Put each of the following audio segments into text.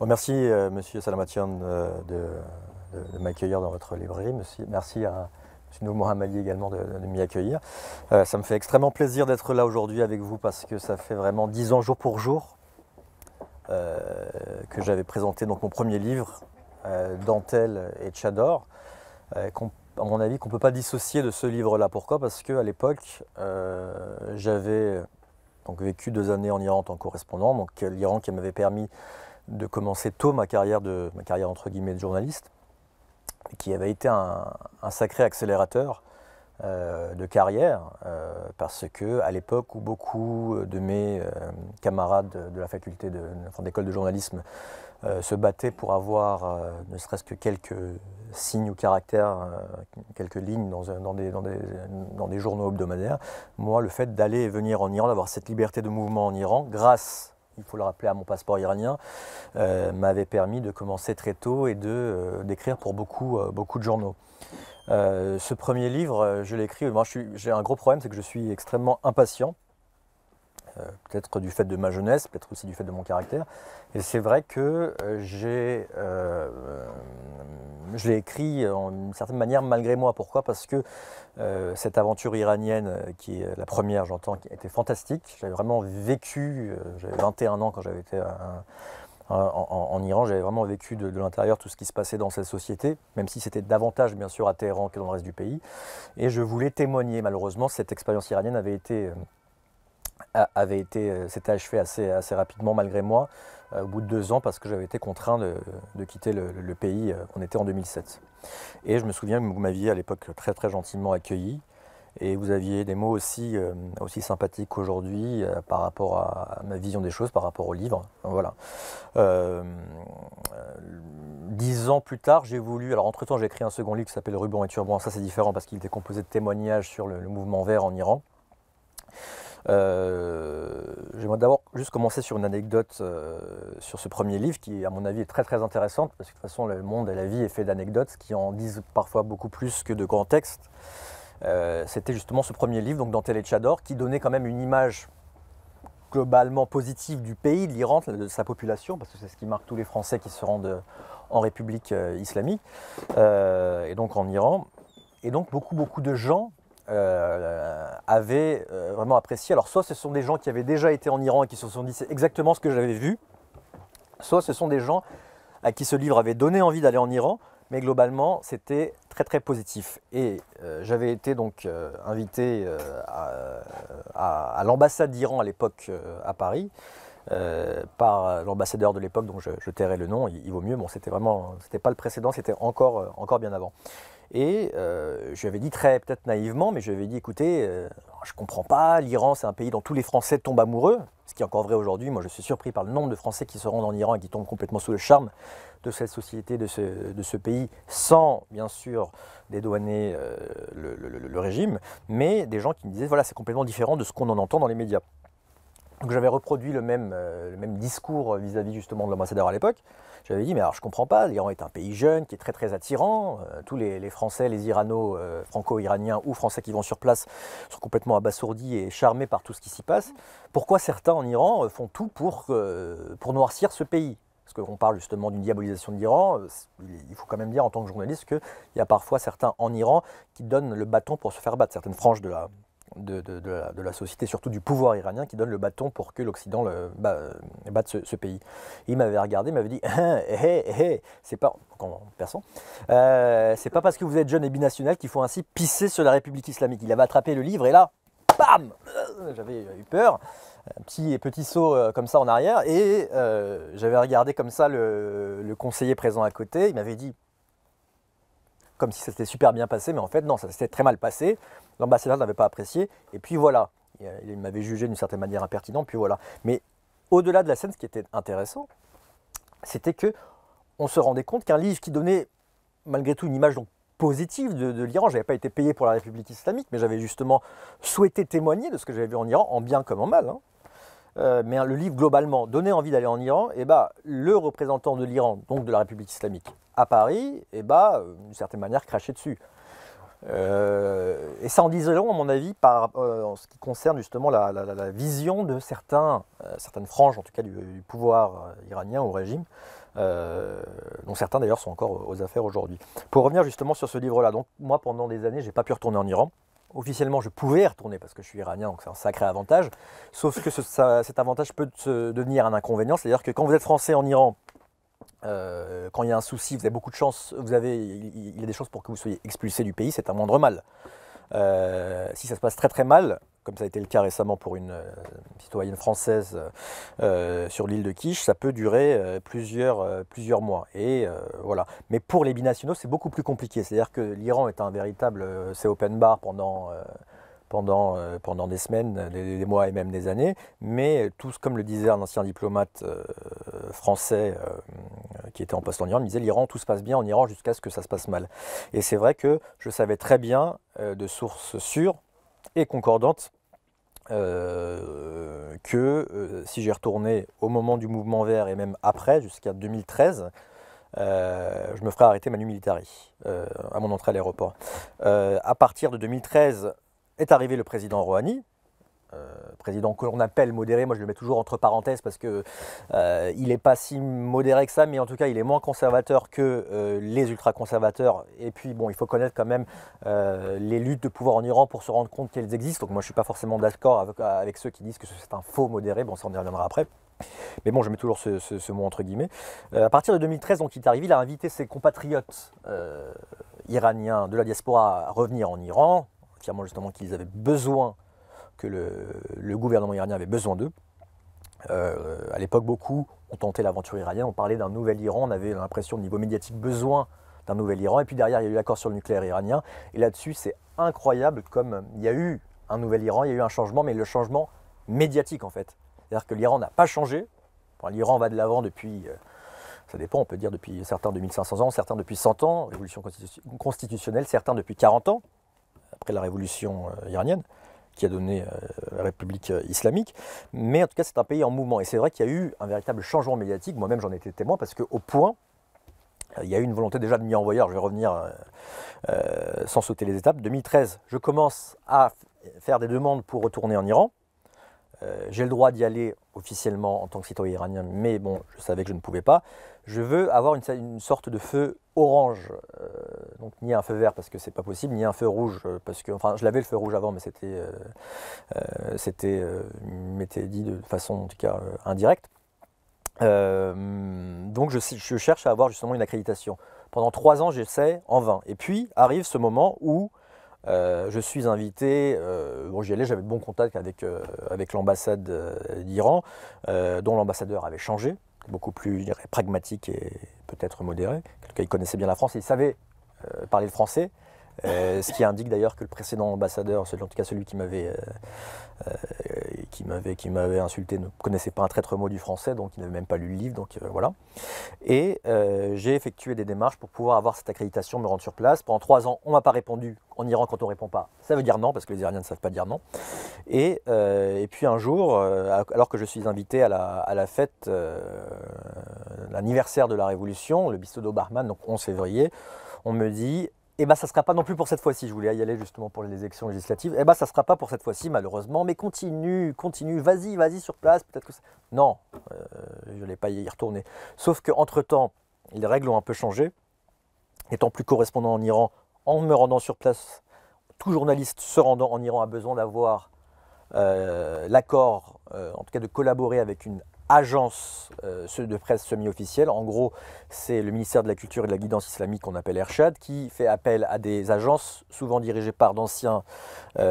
Bon, merci Monsieur Salamatian de m'accueillir dans votre librairie. Merci à M. Nour Mohammadi également de m'y accueillir. Ça me fait extrêmement plaisir d'être là aujourd'hui avec vous parce que ça fait vraiment 10 ans jour pour jour que j'avais présenté donc, mon premier livre, Dentelle et Tchador, à mon avis qu'on ne peut pas dissocier de ce livre-là. Pourquoi? Parce qu'à l'époque, j'avais vécu 2 années en Iran en tant que correspondant, donc l'Iran qui m'avait permis de commencer tôt ma carrière entre guillemets de journaliste, qui avait été un sacré accélérateur de carrière, parce que à l'époque où beaucoup de mes camarades de la faculté d'école de journalisme se battaient pour avoir ne serait-ce que quelques signes ou caractères, quelques lignes dans des journaux hebdomadaires, moi le fait d'aller et venir en Iran, d'avoir cette liberté de mouvement en Iran, grâce, il faut le rappeler, à mon passeport iranien, m'avait permis de commencer très tôt et d'écrire pour beaucoup de journaux. Ce premier livre, je l'ai écrit, moi j'ai un gros problème, c'est que je suis extrêmement impatient, peut-être du fait de ma jeunesse, peut-être aussi du fait de mon caractère, et c'est vrai que je l'ai écrit d'une certaine manière malgré moi. Pourquoi? Parce que cette aventure iranienne, qui est la première, j'entends, qui était fantastique. J'avais vraiment vécu, j'avais 21 ans quand j'avais été en Iran, j'avais vraiment vécu de l'intérieur tout ce qui se passait dans cette société, même si c'était davantage bien sûr à Téhéran que dans le reste du pays. Et je voulais témoigner. Malheureusement, cette expérience iranienne s'était achevée assez rapidement malgré moi, au bout de 2 ans, parce que j'avais été contraint de quitter le pays. On était en 2007. Et je me souviens que vous m'aviez à l'époque très très gentiment accueilli, et vous aviez des mots aussi sympathiques qu'aujourd'hui par rapport à ma vision des choses, par rapport au livre. Voilà. 10 ans plus tard, j'ai voulu... Alors entre-temps, j'ai écrit un second livre qui s'appelle Ruban et Turban. Ça c'est différent parce qu'il était composé de témoignages sur le mouvement vert en Iran. J'aimerais d'abord juste commencer sur une anecdote sur ce premier livre qui, à mon avis, est très très intéressante, parce que de toute façon, le monde et la vie est fait d'anecdotes qui en disent parfois beaucoup plus que de grands textes. C'était justement ce premier livre, donc Dentelle et Tchador, qui donnait quand même une image globalement positive du pays, de l'Iran, de sa population, parce que c'est ce qui marque tous les Français qui se rendent en République islamique, et donc en Iran. Et donc beaucoup de gens avaient vraiment apprécié. Alors soit ce sont des gens qui avaient déjà été en Iran et qui se sont dit c'est exactement ce que j'avais vu, soit ce sont des gens à qui ce livre avait donné envie d'aller en Iran, mais globalement c'était très très positif. Et j'avais été donc invité à l'ambassade d'Iran à l'époque à Paris, par l'ambassadeur de l'époque, dont je tairai le nom, il vaut mieux, bon c'était pas le précédent, c'était encore bien avant. Et je lui avais dit peut-être naïvement, mais je lui avais dit écoutez, je ne comprends pas, l'Iran c'est un pays dont tous les Français tombent amoureux, ce qui est encore vrai aujourd'hui. Moi je suis surpris par le nombre de Français qui se rendent en Iran et qui tombent complètement sous le charme de cette société, de ce pays, sans bien sûr dédouaner le régime, mais des gens qui me disaient voilà, c'est complètement différent de ce qu'on en entend dans les médias. Donc j'avais reproduit le même discours vis-à-vis justement de l'ambassadeur à l'époque. J'avais dit mais alors je comprends pas, l'Iran est un pays jeune qui est très très attirant, tous les Français, les Irano, franco-iraniens ou Français qui vont sur place sont complètement abasourdis et charmés par tout ce qui s'y passe. Pourquoi certains en Iran font tout pour noircir ce pays? Parce qu'on parle justement d'une diabolisation de l'Iran, il faut quand même dire en tant que journaliste qu'il y a parfois certains en Iran qui donnent le bâton pour se faire battre, certaines franges de la société, surtout du pouvoir iranien, qui donne le bâton pour que l'Occident batte ce pays. Et il m'avait regardé, il m'avait dit c'est pas, en persan, c'est pas parce que vous êtes jeune et binational qu'il faut ainsi pisser sur la République islamique. Il avait attrapé le livre et là, bam, j'avais eu peur, un petit saut comme ça en arrière, et j'avais regardé comme ça le conseiller présent à côté. Il m'avait dit comme si ça s'était super bien passé, mais en fait non, ça s'était très mal passé. L'ambassadeur n'avait pas apprécié, et puis voilà, il m'avait jugé d'une certaine manière impertinent, puis voilà. Mais au-delà de la scène, ce qui était intéressant, c'était que on se rendait compte qu'un livre qui donnait malgré tout une image donc positive de l'Iran, je n'avais pas été payé pour la République islamique, mais j'avais justement souhaité témoigner de ce que j'avais vu en Iran, en bien comme en mal, hein. Mais le livre globalement donnait envie d'aller en Iran, et le représentant de l'Iran, donc de la République islamique, à Paris, d'une certaine manière crachait dessus. Et ça en disait long, à mon avis, en ce qui concerne justement la vision de certaines franges, en tout cas du pouvoir iranien, au régime, dont certains d'ailleurs sont encore aux affaires aujourd'hui. Pour revenir justement sur ce livre-là, donc moi pendant des années, j'ai pas pu retourner en Iran. Officiellement, je pouvais y retourner parce que je suis iranien, donc c'est un sacré avantage. Sauf que cet avantage peut devenir un inconvénient, c'est-à-dire que quand vous êtes français en Iran, quand il y a un souci, vous avez beaucoup de chance, il y a des chances pour que vous soyez expulsé du pays, c'est un moindre mal. Si ça se passe très très mal, comme ça a été le cas récemment pour une citoyenne française sur l'île de Kish, ça peut durer plusieurs mois. Et voilà. Mais pour les binationaux, c'est beaucoup plus compliqué. C'est-à-dire que l'Iran est un véritable, c'est open bar pendant des semaines, des mois et même des années. Mais tous, comme le disait un ancien diplomate français qui était en poste en Iran, il disait l'Iran, tout se passe bien en Iran jusqu'à ce que ça se passe mal. Et c'est vrai que je savais très bien, de sources sûres et concordantes, que si j'y retournais au moment du mouvement vert et même après, jusqu'à 2013, je me ferais arrêter manu militari à mon entrée à l'aéroport. À partir de 2013 est arrivé le président Rouhani, président que l'on appelle modéré, moi je le mets toujours entre parenthèses parce que il n'est pas si modéré que ça, mais en tout cas il est moins conservateur que les ultra-conservateurs. Et puis bon, il faut connaître quand même les luttes de pouvoir en Iran pour se rendre compte qu'elles existent. Donc moi je ne suis pas forcément d'accord avec ceux qui disent que c'est un faux modéré, bon ça on y reviendra après. Mais bon, je mets toujours ce mot entre guillemets. À partir de 2013, donc, il est arrivé, il a invité ses compatriotes iraniens de la diaspora à revenir en Iran, affirmant justement qu'ils avaient besoin, que le gouvernement iranien avait besoin d'eux. À l'époque, beaucoup ont tenté l'aventure iranienne, on parlait d'un nouvel Iran, on avait l'impression au niveau médiatique besoin d'un nouvel Iran, et puis derrière il y a eu l'accord sur le nucléaire iranien, et là-dessus c'est incroyable comme il y a eu un nouvel Iran, il y a eu un changement, mais le changement médiatique en fait. C'est-à-dire que l'Iran n'a pas changé, enfin, l'Iran va de l'avant depuis, ça dépend, on peut dire depuis certains 2500 ans, certains depuis 100 ans, révolution constitutionnelle, certains depuis 40 ans, après la révolution iranienne, qui a donné la République islamique. Mais en tout cas, c'est un pays en mouvement. Et c'est vrai qu'il y a eu un véritable changement médiatique. Moi-même, j'en étais témoin parce qu'au point, il y a eu une volonté déjà de m'y envoyer. Alors, je vais revenir sans sauter les étapes. 2013, je commence à faire des demandes pour retourner en Iran. J'ai le droit d'y aller officiellement en tant que citoyen iranien, mais bon, je savais que je ne pouvais pas. Je veux avoir une sorte de feu orange, donc ni un feu vert parce que c'est pas possible, ni un feu rouge parce que, enfin, je l'avais le feu rouge avant, mais m'était dit de façon en tout cas indirecte. Donc je cherche à avoir justement une accréditation. Pendant 3 ans, j'essaie en vain. Et puis arrive ce moment où je suis invité, bon, j'y allais, j'avais de bons contacts avec l'ambassade d'Iran, dont l'ambassadeur avait changé, beaucoup plus, je dirais, pragmatique et peut-être modéré. En tout cas, il connaissait bien la France et il savait parler le français, ce qui indique d'ailleurs que le précédent ambassadeur, en tout cas celui qui m'avait insulté, ne connaissait pas un traître mot du français, donc il n'avait même pas lu le livre, donc voilà. Et j'ai effectué des démarches pour pouvoir avoir cette accréditation, me rendre sur place. Pendant 3 ans, on ne m'a pas répondu. En Iran, quand on ne répond pas, ça veut dire non, parce que les Iraniens ne savent pas dire non. Et puis un jour, alors que je suis invité à la fête, l'anniversaire de la Révolution, le Bistodo Bahman, donc 11 février, on me dit eh ben, ça ne sera pas non plus pour cette fois-ci. Je voulais y aller justement pour les élections législatives. Eh ben, ça ne sera pas pour cette fois-ci, malheureusement. Mais continue, vas-y sur place. Peut-être que non, je n'allais pas y retourner. Sauf qu'entre-temps, les règles ont un peu changé. Étant plus correspondant en Iran, en me rendant sur place, tout journaliste se rendant en Iran a besoin d'avoir l'accord, en tout cas de collaborer avec une agence de presse semi-officielle. En gros, c'est le ministère de la Culture et de la Guidance islamique qu'on appelle Ershad, qui fait appel à des agences souvent dirigées par d'anciens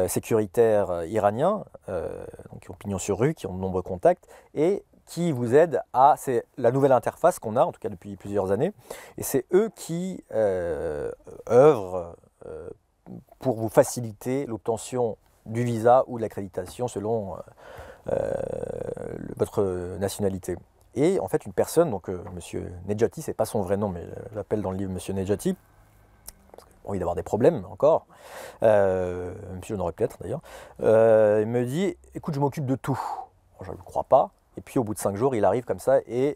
sécuritaires iraniens, donc qui ont pignon sur rue, qui ont de nombreux contacts, et qui vous aident à... C'est la nouvelle interface qu'on a, en tout cas depuis plusieurs années, et c'est eux qui œuvrent pour vous faciliter l'obtention du visa ou de l'accréditation selon votre nationalité. Et en fait, une personne, donc Monsieur Nedjati, c'est pas son vrai nom, mais je l'appelle dans le livre Monsieur Nedjati, parce qu'il a envie d'avoir des problèmes encore, même si j'en aurais peut-être d'ailleurs, il me dit, écoute, je m'occupe de tout. Bon, je ne le crois pas. Et puis au bout de 5 jours, il arrive comme ça et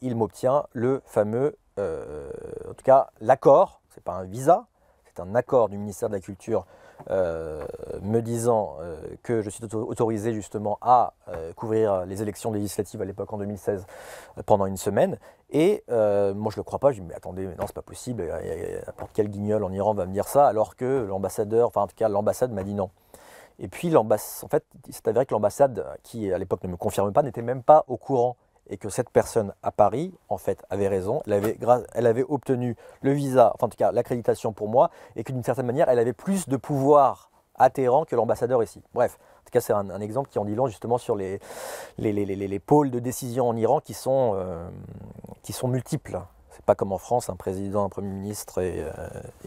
il m'obtient le fameux, en tout cas, l'accord, c'est pas un visa, c'est un accord du ministère de la Culture me disant que je suis autorisé justement à couvrir les élections législatives à l'époque en 2016 pendant une semaine. Et moi je ne le crois pas, je dis mais attendez, mais non c'est pas possible, n'importe quel guignol en Iran va me dire ça, alors que l'ambassadeur, enfin en tout cas l'ambassade m'a dit non. Et puis en fait, il s'est avéré que l'ambassade, qui à l'époque ne me confirme pas, n'était même pas au courant. Et que cette personne à Paris, en fait, avait raison. Elle avait obtenu le visa, enfin en tout cas l'accréditation pour moi, et que d'une certaine manière, elle avait plus de pouvoir à Téhéran que l'ambassadeur ici. Bref, en tout cas, c'est un exemple qui en dit long justement sur les pôles de décision en Iran qui sont multiples. C'est pas comme en France, un président, un premier ministre et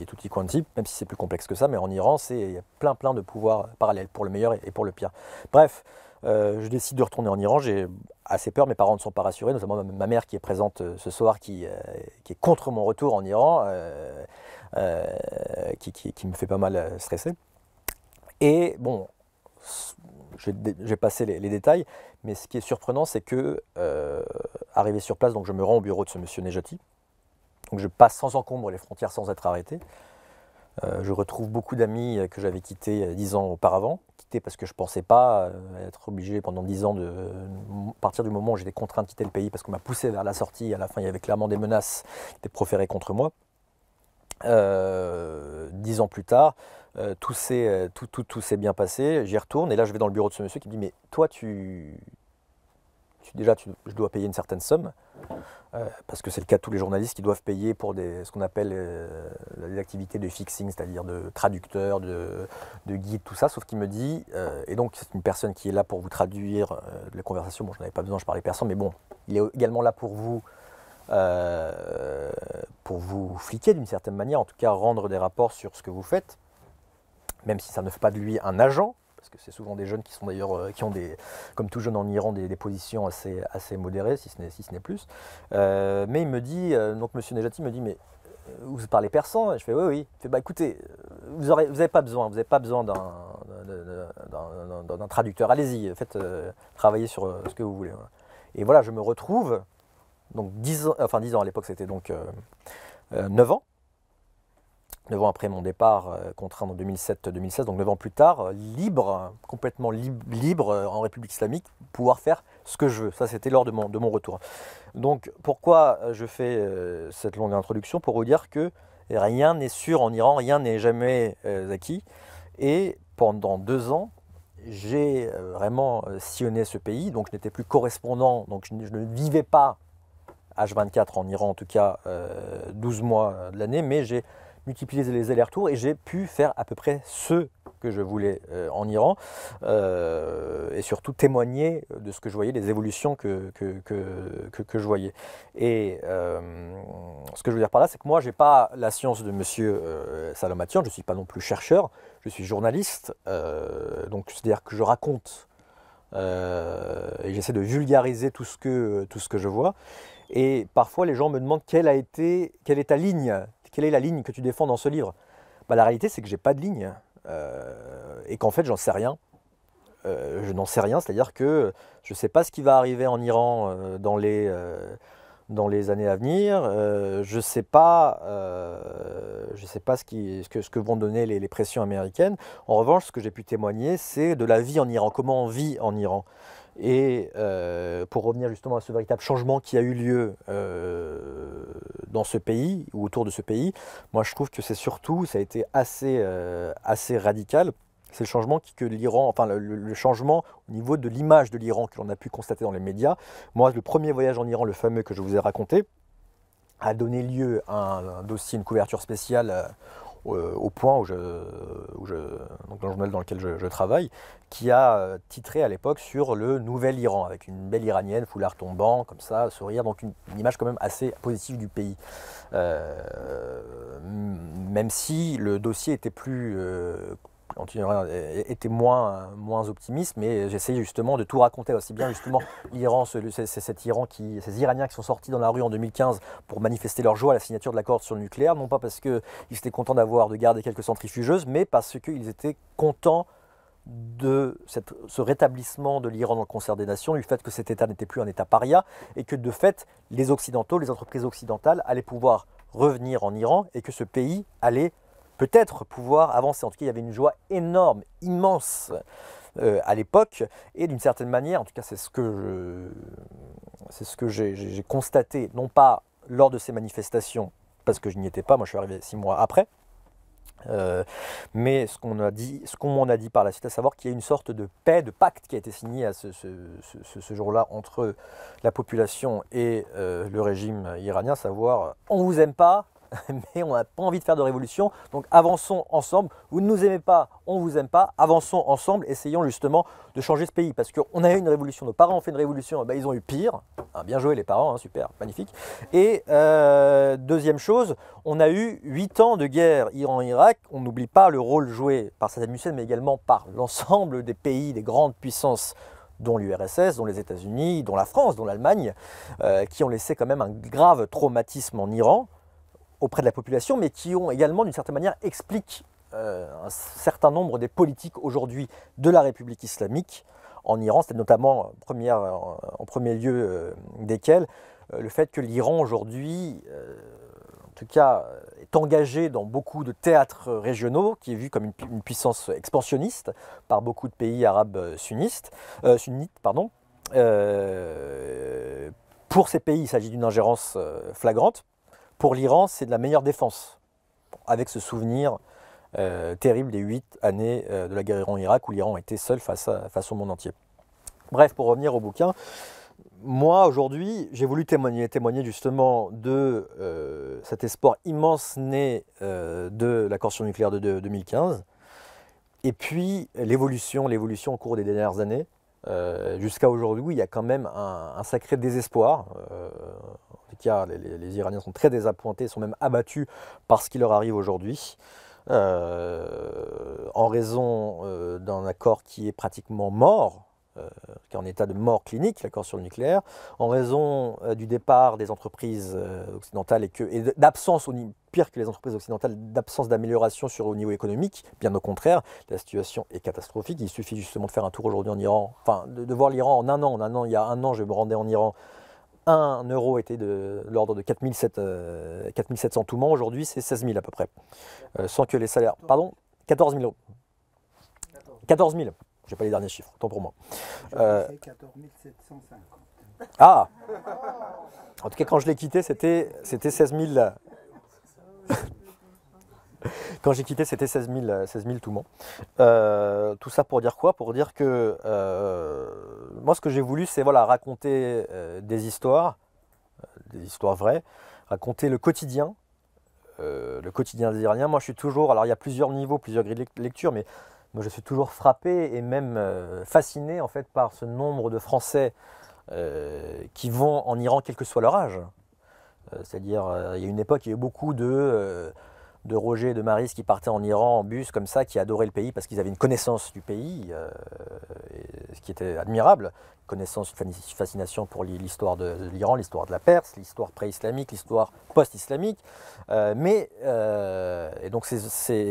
tutti quanti, même si c'est plus complexe que ça, mais en Iran, il y a plein de pouvoirs parallèles, pour le meilleur et pour le pire. Bref, je décide de retourner en Iran, j'ai assez peur, mes parents ne sont pas rassurés, notamment ma mère qui est présente ce soir, qui est contre mon retour en Iran, qui me fait pas mal stresser. Et bon, je vais passer les détails, mais ce qui est surprenant, c'est que, arrivé sur place, donc je me rends au bureau de ce monsieur Nejati, donc je passe sans encombre les frontières sans être arrêté. Je retrouve beaucoup d'amis que j'avais quittés 10 ans auparavant, quittés parce que je ne pensais pas être obligé pendant 10 ans à partir du moment où j'étais contraint de quitter le pays parce qu'on m'a poussé vers la sortie, à la fin il y avait clairement des menaces qui étaient proférées contre moi. 10 ans plus tard, tout s'est bien passé, j'y retourne et là je vais dans le bureau de ce monsieur qui me dit mais toi je dois payer une certaine somme. Parce que c'est le cas de tous les journalistes qui doivent payer pour ce qu'on appelle les activités de fixing, c'est-à-dire de traducteur, de guide, tout ça, sauf qu'il me dit, et donc c'est une personne qui est là pour vous traduire la conversation, bon je n'en avais pas besoin, je parlais personne, mais bon, il est également là pour vous fliquer d'une certaine manière, en tout cas rendre des rapports sur ce que vous faites, même si ça ne fait pas de lui un agent, parce que c'est souvent des jeunes qui sont d'ailleurs, qui ont comme tout jeune en Iran, des positions assez modérées, si ce n'est plus. Mais il me dit, donc Monsieur Nejati me dit, mais vous parlez persan? Et je fais oui, oui. Il fait, bah écoutez, vous n'avez pas besoin d'un traducteur. Allez-y, faites travailler sur ce que vous voulez. Et voilà, je me retrouve, donc 10 ans à l'époque, c'était donc 9 ans. 9 ans après mon départ contraint en 2007-2016, donc 9 ans plus tard, complètement libre en République islamique, pouvoir faire ce que je veux. Ça, c'était lors de mon retour. Donc, pourquoi je fais cette longue introduction? Pour vous dire que rien n'est sûr en Iran, rien n'est jamais acquis. Et pendant 2 ans, j'ai vraiment sillonné ce pays. Donc, je n'étais plus correspondant, donc je ne vivais pas H24 en Iran, en tout cas 12 mois de l'année, mais j'ai multiplier les allers-retours et j'ai pu faire à peu près ce que je voulais en Iran et surtout témoigner de ce que je voyais, des évolutions que je voyais. Et ce que je veux dire par là, c'est que moi, je n'ai pas la science de monsieur Salamatian, je ne suis pas non plus chercheur, je suis journaliste, donc c'est-à-dire que je raconte et j'essaie de vulgariser tout ce que je vois. Et parfois, les gens me demandent quelle est ta ligne. Quelle est la ligne que tu défends dans ce livre? Bah, la réalité, c'est que j'ai pas de ligne et qu'en fait, j'en sais rien. Je n'en sais rien, c'est-à-dire que je ne sais pas ce qui va arriver en Iran dans les années à venir. Je ne sais pas ce que vont donner les pressions américaines. En revanche, ce que j'ai pu témoigner, c'est de la vie en Iran, comment on vit en Iran. Et pour revenir justement à ce véritable changement qui a eu lieu dans ce pays, ou autour de ce pays, moi je trouve que c'est surtout, ça a été assez radical. C'est le changement que l'Iran, enfin le changement au niveau de l'image de l'Iran que l'on a pu constater dans les médias. Moi, le premier voyage en Iran, le fameux que je vous ai raconté, a donné lieu à un dossier, une couverture spéciale au Point, donc dans le journal dans lequel je travaille, qui a titré à l'époque sur le nouvel Iran, avec une belle iranienne, foulard tombant, comme ça, sourire, donc une image quand même assez positive du pays. Même si le dossier était était moins optimiste, mais j'essayais justement de tout raconter aussi bien justement l'Iran, cet Iran ces Iraniens qui sont sortis dans la rue en 2015 pour manifester leur joie à la signature de l'accord sur le nucléaire, non pas parce qu'ils étaient contents de garder quelques centrifugeuses, mais parce qu'ils étaient contents de ce rétablissement de l'Iran dans le concert des nations, du fait que cet État n'était plus un État paria, et que de fait, les Occidentaux, les entreprises occidentales allaient pouvoir revenir en Iran, et que ce pays allait peut-être pouvoir avancer. En tout cas, il y avait une joie énorme, immense à l'époque, et d'une certaine manière, en tout cas c'est ce que j'ai constaté, non pas lors de ces manifestations, parce que je n'y étais pas, moi je suis arrivé 6 mois après, mais ce qu'on m'en a dit par la suite, à savoir qu'il y a une sorte de paix, de pacte qui a été signé à ce jour-là entre la population et le régime iranien, à savoir on vous aime pas, mais on n'a pas envie de faire de révolution, donc avançons ensemble. Vous ne nous aimez pas, on ne vous aime pas, avançons ensemble, essayons justement de changer ce pays, parce qu'on a eu une révolution, nos parents ont fait une révolution, ben, ils ont eu pire, ah, bien joué les parents, hein, super, magnifique. Et deuxième chose, on a eu 8 ans de guerre Iran-Irak, on n'oublie pas le rôle joué par Saddam Hussein, mais également par l'ensemble des pays, des grandes puissances, dont l'URSS, dont les États-Unis, dont la France, dont l'Allemagne, qui ont laissé quand même un grave traumatisme en Iran, auprès de la population, mais qui ont également, d'une certaine manière, expliquent un certain nombre des politiques aujourd'hui de la République islamique en Iran. C'est notamment en premier lieu desquels le fait que l'Iran aujourd'hui, en tout cas, est engagé dans beaucoup de théâtres régionaux, qui est vu comme une puissance expansionniste par beaucoup de pays arabes sunnites. Pour ces pays, il s'agit d'une ingérence flagrante. Pour l'Iran, c'est de la meilleure défense, avec ce souvenir terrible des 8 années de la guerre Iran-Irak, où l'Iran était seul face au monde entier. Bref, pour revenir au bouquin, moi aujourd'hui, j'ai voulu témoigner justement de cet espoir immense né de l'accord sur le nucléaire de 2015, et puis l'évolution au cours des dernières années, jusqu'à aujourd'hui, où il y a quand même un sacré désespoir. En tout cas, les Iraniens sont très désappointés, sont même abattus par ce qui leur arrive aujourd'hui, en raison d'un accord qui est pratiquement mort, qui est en état de mort clinique, l'accord sur le nucléaire, en raison du départ des entreprises occidentales et d'absence, pire que les entreprises occidentales, d'absence d'amélioration au niveau économique. Bien au contraire, la situation est catastrophique. Il suffit justement de faire un tour aujourd'hui en Iran, enfin de voir l'Iran en un an. Il y a un an, je me rendais en Iran. 1 euro était de l'ordre de 4700 toumans, aujourd'hui c'est 16 000 à peu près. Sans que les salaires... Pardon 14 000 euros. 14 000, je n'ai pas les derniers chiffres, tant pour moi. 14 750. Ah En tout cas, quand je l'ai quitté, c'était 16 000... Quand j'ai quitté, c'était 16 000 toumans. Tout ça pour dire quoi? Pour dire que moi, ce que j'ai voulu, c'est voilà, raconter des histoires vraies, raconter le quotidien des Iraniens. Moi, je suis toujours, alors il y a plusieurs niveaux, plusieurs grilles de lecture, mais moi, je suis toujours frappé et même fasciné en fait par ce nombre de Français qui vont en Iran, quel que soit leur âge. C'est-à-dire, il y a une époque, il y a eu beaucoup de Roger et de Maris qui partaient en Iran en bus comme ça, qui adoraient le pays parce qu'ils avaient une connaissance du pays, ce qui était admirable, connaissance, une fascination pour l'histoire de l'Iran, l'histoire de la Perse, l'histoire pré-islamique, l'histoire post-islamique. Et donc ces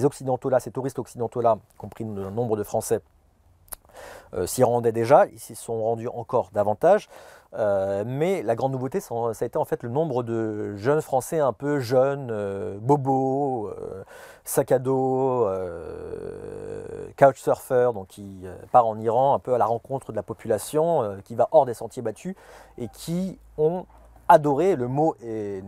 occidentaux-là, ces touristes occidentaux-là, compris le nombre de Français, s'y rendaient déjà, ils s'y sont rendus encore davantage. Mais la grande nouveauté, ça a été en fait le nombre de jeunes Français un peu jeunes, bobos, sac à dos, couchsurfers, donc qui part en Iran un peu à la rencontre de la population, qui va hors des sentiers battus et qui ont adoré, le mot est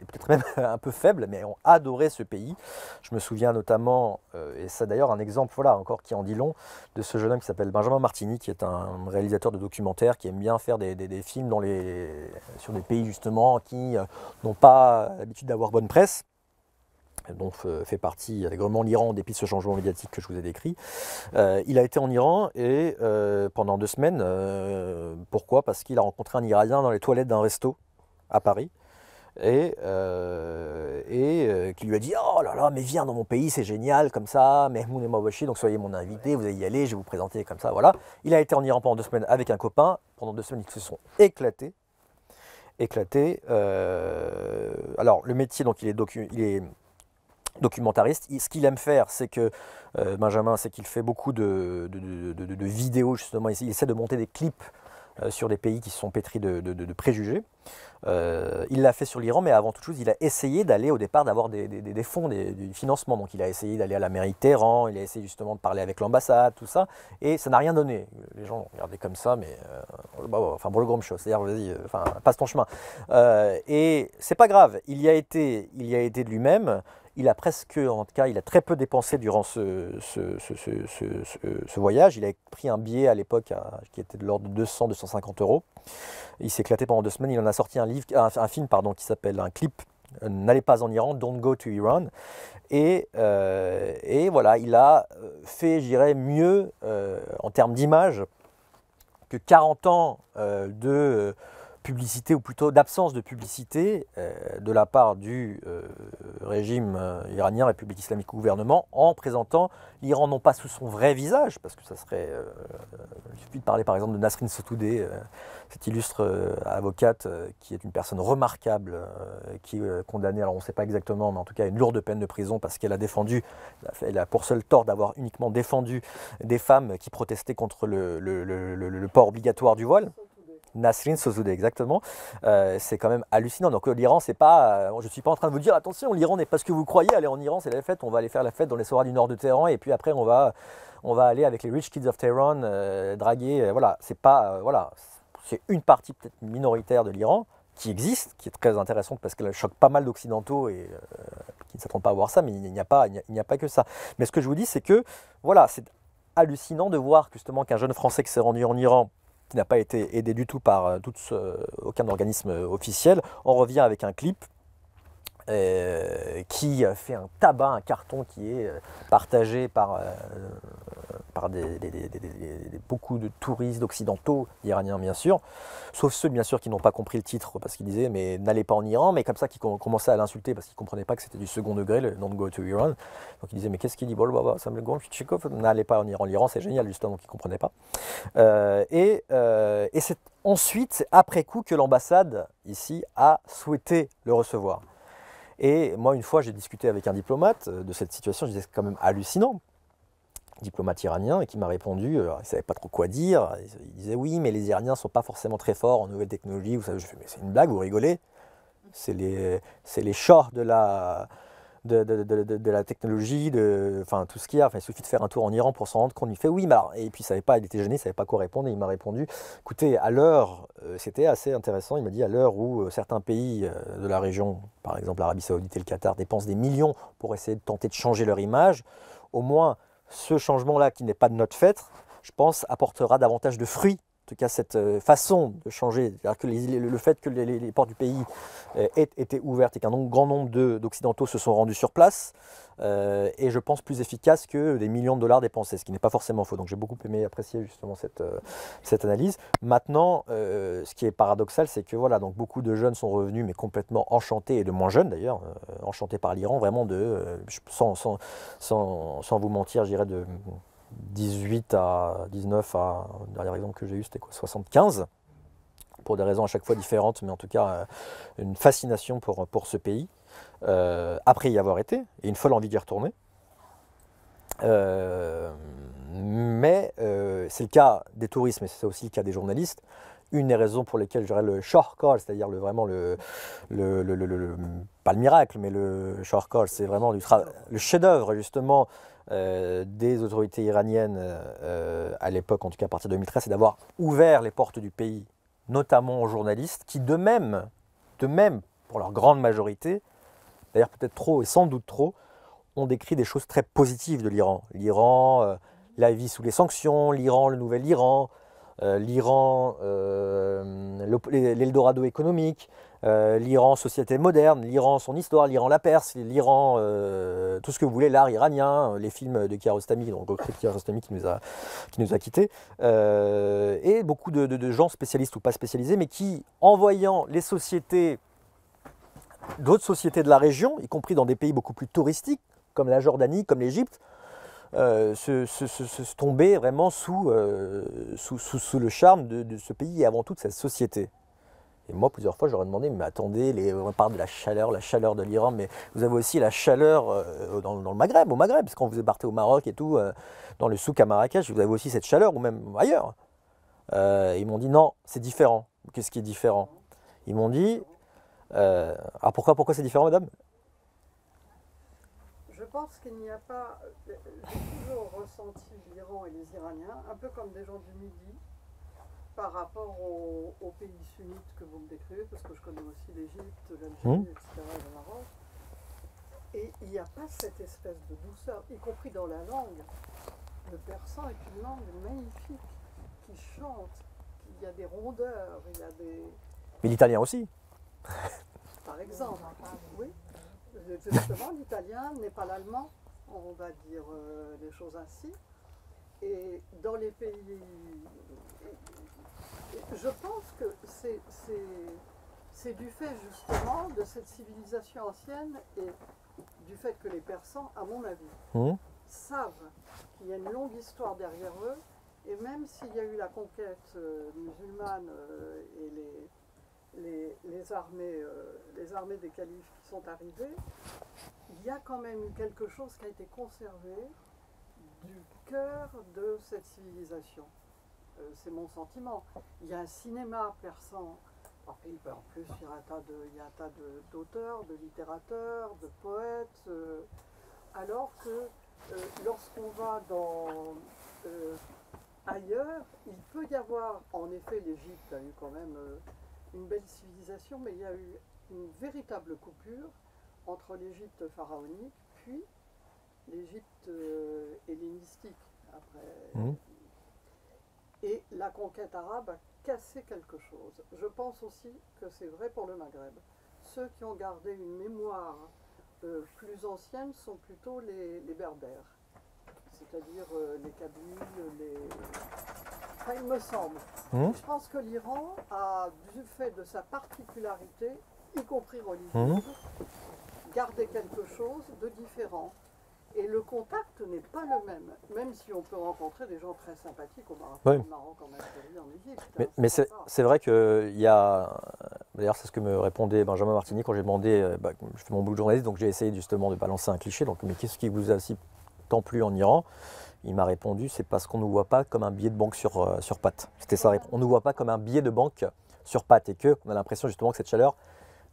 peut-être même un peu faible, mais ont adoré ce pays. Je me souviens notamment, et c'est d'ailleurs un exemple voilà, encore qui en dit long, de ce jeune homme qui s'appelle Benjamin Martini, qui est un réalisateur de documentaires, qui aime bien faire des films sur des pays justement qui n'ont pas l'habitude d'avoir bonne presse, dont fait partie allègrement l'Iran en dépit de ce changement médiatique que je vous ai décrit. Il a été en Iran et pendant 2 semaines, pourquoi? Parce qu'il a rencontré un Iranien dans les toilettes d'un resto à Paris et qui lui a dit « Oh là là, mais viens dans mon pays, c'est génial, comme ça, Mehmoun et Mawashi, donc soyez mon invité, vous allez y aller, je vais vous présenter comme ça, voilà. » Il a été en Iran pendant 2 semaines avec un copain, pendant 2 semaines ils se sont éclatés. Alors le métier, donc il est documentariste. Ce qu'il aime faire, c'est que Benjamin, c'est qu'il fait beaucoup de vidéos justement. Il essaie de monter des clips sur des pays qui se sont pétris de préjugés. Il l'a fait sur l'Iran, mais avant toute chose, il a essayé d'aller au départ d'avoir des fonds, du financement. Donc il a essayé d'aller à la mairie de Téhéran, il a essayé justement de parler avec l'ambassade, tout ça, et ça n'a rien donné. Les gens l'ont regardé comme ça, mais enfin pour le grand chose, c'est-à-dire vas-y, enfin passe ton chemin. Et c'est pas grave, il y a été de lui-même. Il a presque, en tout cas, il a très peu dépensé durant ce voyage. Il a pris un billet à l'époque qui était de l'ordre de 200-250 euros. Il s'est éclaté pendant 2 semaines. Il en a sorti un film qui s'appelle, un clip, N'allez pas en Iran, Don't Go to Iran. Et voilà, il a fait, je dirais, mieux en termes d'image que 40 ans de publicité, ou plutôt d'absence de publicité de la part du régime iranien, République islamique gouvernement, en présentant l'Iran non pas sous son vrai visage, parce que ça serait, il suffit de parler par exemple de Nasrin Sotoudeh, cette illustre avocate qui est une personne remarquable, qui est condamnée, alors on ne sait pas exactement, mais en tout cas à une lourde peine de prison parce qu'elle a défendu, elle a pour seul tort d'avoir uniquement défendu des femmes qui protestaient contre le port obligatoire du voile. Nasrin Sotoudeh, exactement. C'est quand même hallucinant. Donc l'Iran, c'est pas, je ne suis pas en train de vous dire attention, l'Iran n'est pas ce que vous croyez. Allez en Iran, c'est la fête. On va aller faire la fête dans les soirs du nord de Téhéran, et puis après on va aller avec les rich kids of Tehran draguer. Voilà, c'est pas, voilà, c'est une partie peut-être minoritaire de l'Iran qui existe, qui est très intéressante parce qu'elle choque pas mal d'occidentaux et qui ne s'attendent pas à voir ça. Mais il n'y a pas que ça. Mais ce que je vous dis, c'est que voilà, c'est hallucinant de voir justement qu'un jeune Français qui s'est rendu en Iran, qui n'a pas été aidé du tout par aucun organisme officiel, on revient avec un clip qui fait un tabac, un carton qui est partagé par beaucoup de touristes occidentaux, iraniens bien sûr, sauf ceux bien sûr qui n'ont pas compris le titre parce qu'ils disaient mais n'allez pas en Iran, mais comme ça qui commençaient à l'insulter parce qu'ils ne comprenaient pas que c'était du second degré, le Don't Go to Iran. Donc ils disaient mais qu'est-ce qu'il dit, n'allez pas en Iran, l'Iran c'est génial justement, donc ils ne comprenaient pas. Et c'est ensuite, après coup, que l'ambassade ici a souhaité le recevoir. Et moi, une fois, j'ai discuté avec un diplomate de cette situation, je disais c'est quand même hallucinant. Diplomate iranien, et qui m'a répondu, il ne savait pas trop quoi dire. Il disait oui, mais les Iraniens ne sont pas forcément très forts en nouvelles technologies. Vous savez, je fais mais c'est une blague, vous rigolez. C'est les chars de la technologie, enfin tout ce qu'il y a. Enfin, il suffit de faire un tour en Iran pour s'en rendre compte. Il fait oui, mais alors, et puis il était gêné, il ne savait pas quoi répondre, et il m'a répondu, écoutez, à l'heure, c'était assez intéressant, il m'a dit à l'heure où certains pays de la région, par exemple l'Arabie Saoudite et le Qatar, dépensent des millions pour essayer de tenter de changer leur image, au moins ce changement-là, qui n'est pas de notre fait, je pense, apportera davantage de fruits. En tout cas, cette façon de changer, c'est-à-dire que le fait que les portes du pays aient été ouvertes et qu'un grand nombre d'Occidentaux se sont rendus sur place, est, je pense, plus efficace que des millions de dollars dépensés, ce qui n'est pas forcément faux. Donc j'ai beaucoup aimé apprécier justement cette analyse. Maintenant, ce qui est paradoxal, c'est que voilà, donc beaucoup de jeunes sont revenus, mais complètement enchantés, et de moins jeunes d'ailleurs, enchantés par l'Iran, vraiment sans vous mentir, je dirais de 18 à 19 à, le dernier exemple que j'ai eu, c'était quoi, 75, pour des raisons à chaque fois différentes, mais en tout cas une fascination pour ce pays, après y avoir été, et une folle envie d'y retourner. Mais c'est le cas des touristes, mais c'est aussi le cas des journalistes. Une des raisons pour lesquelles je dirais le Shahkal, c'est-à-dire vraiment pas le miracle, mais le Shahkal, c'est vraiment le chef-d'œuvre justement des autorités iraniennes à l'époque, en tout cas à partir de 2013, c'est d'avoir ouvert les portes du pays, notamment aux journalistes, qui de même, pour leur grande majorité, d'ailleurs peut-être trop et sans doute trop, ont décrit des choses très positives de l'Iran. L'Iran, la vie sous les sanctions, l'Iran, le nouvel Iran, l'Iran, l'Eldorado économique, l'Iran, société moderne, l'Iran, son histoire, l'Iran, la Perse, l'Iran, tout ce que vous voulez, l'art iranien, les films de Kiarostami, donc Kiarostami qui nous a quittés, et beaucoup de gens spécialistes ou pas spécialisés, mais qui, en voyant les sociétés, d'autres sociétés de la région, y compris dans des pays beaucoup plus touristiques, comme la Jordanie, comme l'Égypte, se tomber vraiment sous le charme de ce pays et avant tout de cette société. Et moi, plusieurs fois, j'aurais demandé, mais attendez, on parle de la chaleur de l'Iran, mais vous avez aussi la chaleur dans le Maghreb, au Maghreb, parce que quand vous partez au Maroc et tout, dans le souk à Marrakech, vous avez aussi cette chaleur, ou même ailleurs. Ils m'ont dit non, c'est différent. Qu'est-ce qui est différent? Ils m'ont dit, pourquoi c'est différent, madame? Je pense qu'il n'y a pas. J'ai toujours ressenti l'Iran et les Iraniens un peu comme des gens du Midi par rapport aux pays sunnites que vous me décrivez, parce que je connais aussi l'Égypte, l'Algérie, etc., et le Maroc. Et il n'y a pas cette espèce de douceur, y compris dans la langue. Le persan est une langue magnifique, qui chante, il y a des rondeurs, il y a des... Mais l'italien aussi. Par exemple, oui. Justement, l'italien n'est pas l'allemand, on va dire les choses ainsi. Et dans les pays... Je pense que c'est du fait justement de cette civilisation ancienne et du fait que les Persans, à mon avis, savent qu'il y a une longue histoire derrière eux, et même s'il y a eu la conquête musulmane et les armées des califes qui sont arrivées, il y a quand même eu quelque chose qui a été conservé du cœur de cette civilisation. C'est mon sentiment. Il y a un cinéma persan. En plus, il y a un tas d'auteurs, de littérateurs, de poètes, alors que lorsqu'on va ailleurs, il peut y avoir, en effet, l'Égypte a eu quand même une belle civilisation, mais il y a eu une véritable coupure entre l'Égypte pharaonique, puis l'Égypte hellénistique, après. Et la conquête arabe a cassé quelque chose. Je pense aussi que c'est vrai pour le Maghreb. Ceux qui ont gardé une mémoire plus ancienne sont plutôt les Berbères, c'est-à-dire les Kabyles, Enfin, il me semble. Je pense que l'Iran a, du fait de sa particularité, y compris religieuse, gardé quelque chose de différent. Et le contact n'est pas le même si on peut rencontrer des gens très sympathiques au Maroc, en Algérie, en Égypte. Mais c'est vrai qu'il y a... D'ailleurs, c'est ce que me répondait Benjamin Martini quand j'ai demandé... je fais mon boulot de journaliste, donc j'ai essayé justement de balancer un cliché. Donc, mais qu'est-ce qui vous a si tant plu en Iran? Il m'a répondu, c'est parce qu'on ne nous voit pas comme un billet de banque sur pattes. C'était ça. On ne nous voit pas comme un billet de banque sur pattes et qu'on a l'impression justement que cette chaleur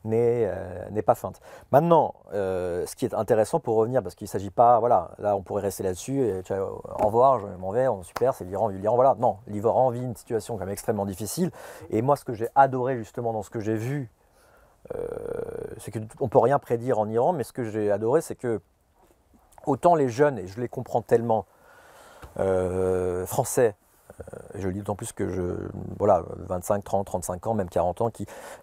n'est pas feinte. Maintenant, ce qui est intéressant pour revenir, parce qu'il ne s'agit pas, voilà, là on pourrait rester là-dessus, et au revoir, je m'en vais, super, c'est l'Iran, voilà. Non, l'Iran vit une situation quand même extrêmement difficile. Et moi, ce que j'ai adoré justement dans ce que j'ai vu, c'est qu'on ne peut rien prédire en Iran, mais ce que j'ai adoré, c'est que autant les jeunes, et je les comprends tellement, français, je le dis d'autant plus que voilà, 25, 30, 35 ans, même 40 ans,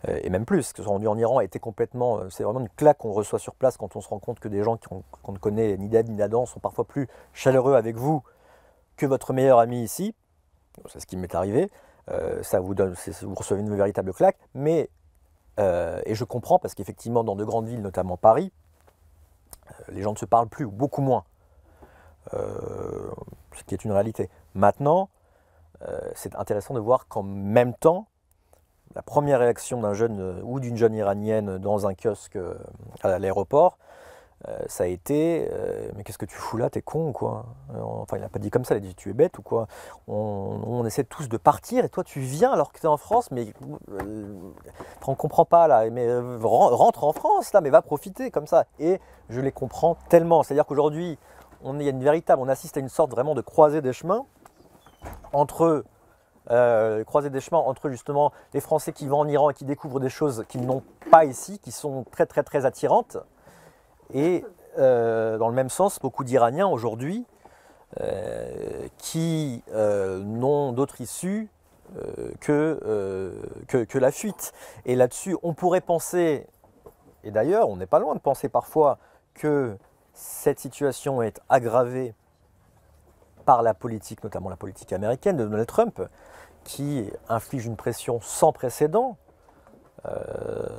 et même plus, qui sont rendus en Iran, étaient complètement, c'est vraiment une claque qu'on reçoit sur place quand on se rend compte que des gens qu'on ne connaît ni d'Ad ni d'Adam sont parfois plus chaleureux avec vous que votre meilleur ami ici. C'est ce qui m'est arrivé. Ça vous donne, vous recevez une véritable claque, mais, et je comprends parce qu'effectivement, dans de grandes villes, notamment Paris, les gens ne se parlent plus, ou beaucoup moins. Ce qui est une réalité. Maintenant, c'est intéressant de voir qu'en même temps, la première réaction d'un jeune ou d'une jeune iranienne dans un kiosque à l'aéroport, ça a été mais qu'est-ce que tu fous là, t'es con ou quoi? Enfin, il n'a pas dit comme ça, il a dit tu es bête ou quoi? On essaie tous de partir et toi tu viens alors que tu es en France, mais on comprend pas là, mais rentre en France là, mais va profiter comme ça. Et je les comprends tellement, c'est-à-dire qu'aujourd'hui, on assiste à une sorte vraiment de croisée des chemins entre justement les Français qui vont en Iran et qui découvrent des choses qu'ils n'ont pas ici, qui sont très très très attirantes. Et dans le même sens, beaucoup d'Iraniens aujourd'hui qui n'ont d'autre issue que la fuite. Et là-dessus, on pourrait penser, et d'ailleurs on n'est pas loin de penser parfois, que cette situation est aggravée par la politique, notamment la politique américaine de Donald Trump, qui inflige une pression sans précédent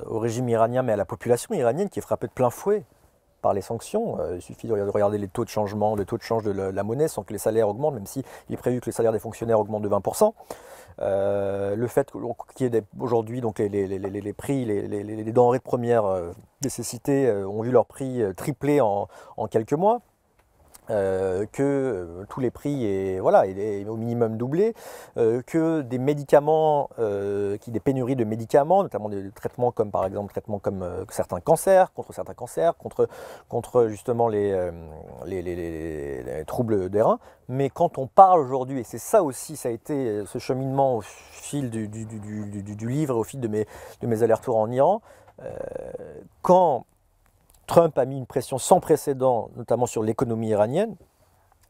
au régime iranien, mais à la population iranienne qui est frappée de plein fouet par les sanctions. Il suffit de regarder les taux de changement, le taux de change de la monnaie sans que les salaires augmentent, même s'il est prévu que les salaires des fonctionnaires augmentent de 20%. Le fait qu'il y ait aujourd'hui donc les prix, les denrées de première nécessité ont vu leur prix tripler en quelques mois. que tous les prix est, voilà, est au minimum doublé, que des médicaments, des pénuries de médicaments, notamment des traitements comme par exemple certains cancers, contre justement les troubles des reins. Mais quand on parle aujourd'hui, et c'est ça aussi, ça a été ce cheminement au fil du livre et au fil de mes allers-retours en Iran, quand Trump a mis une pression sans précédent, notamment sur l'économie iranienne.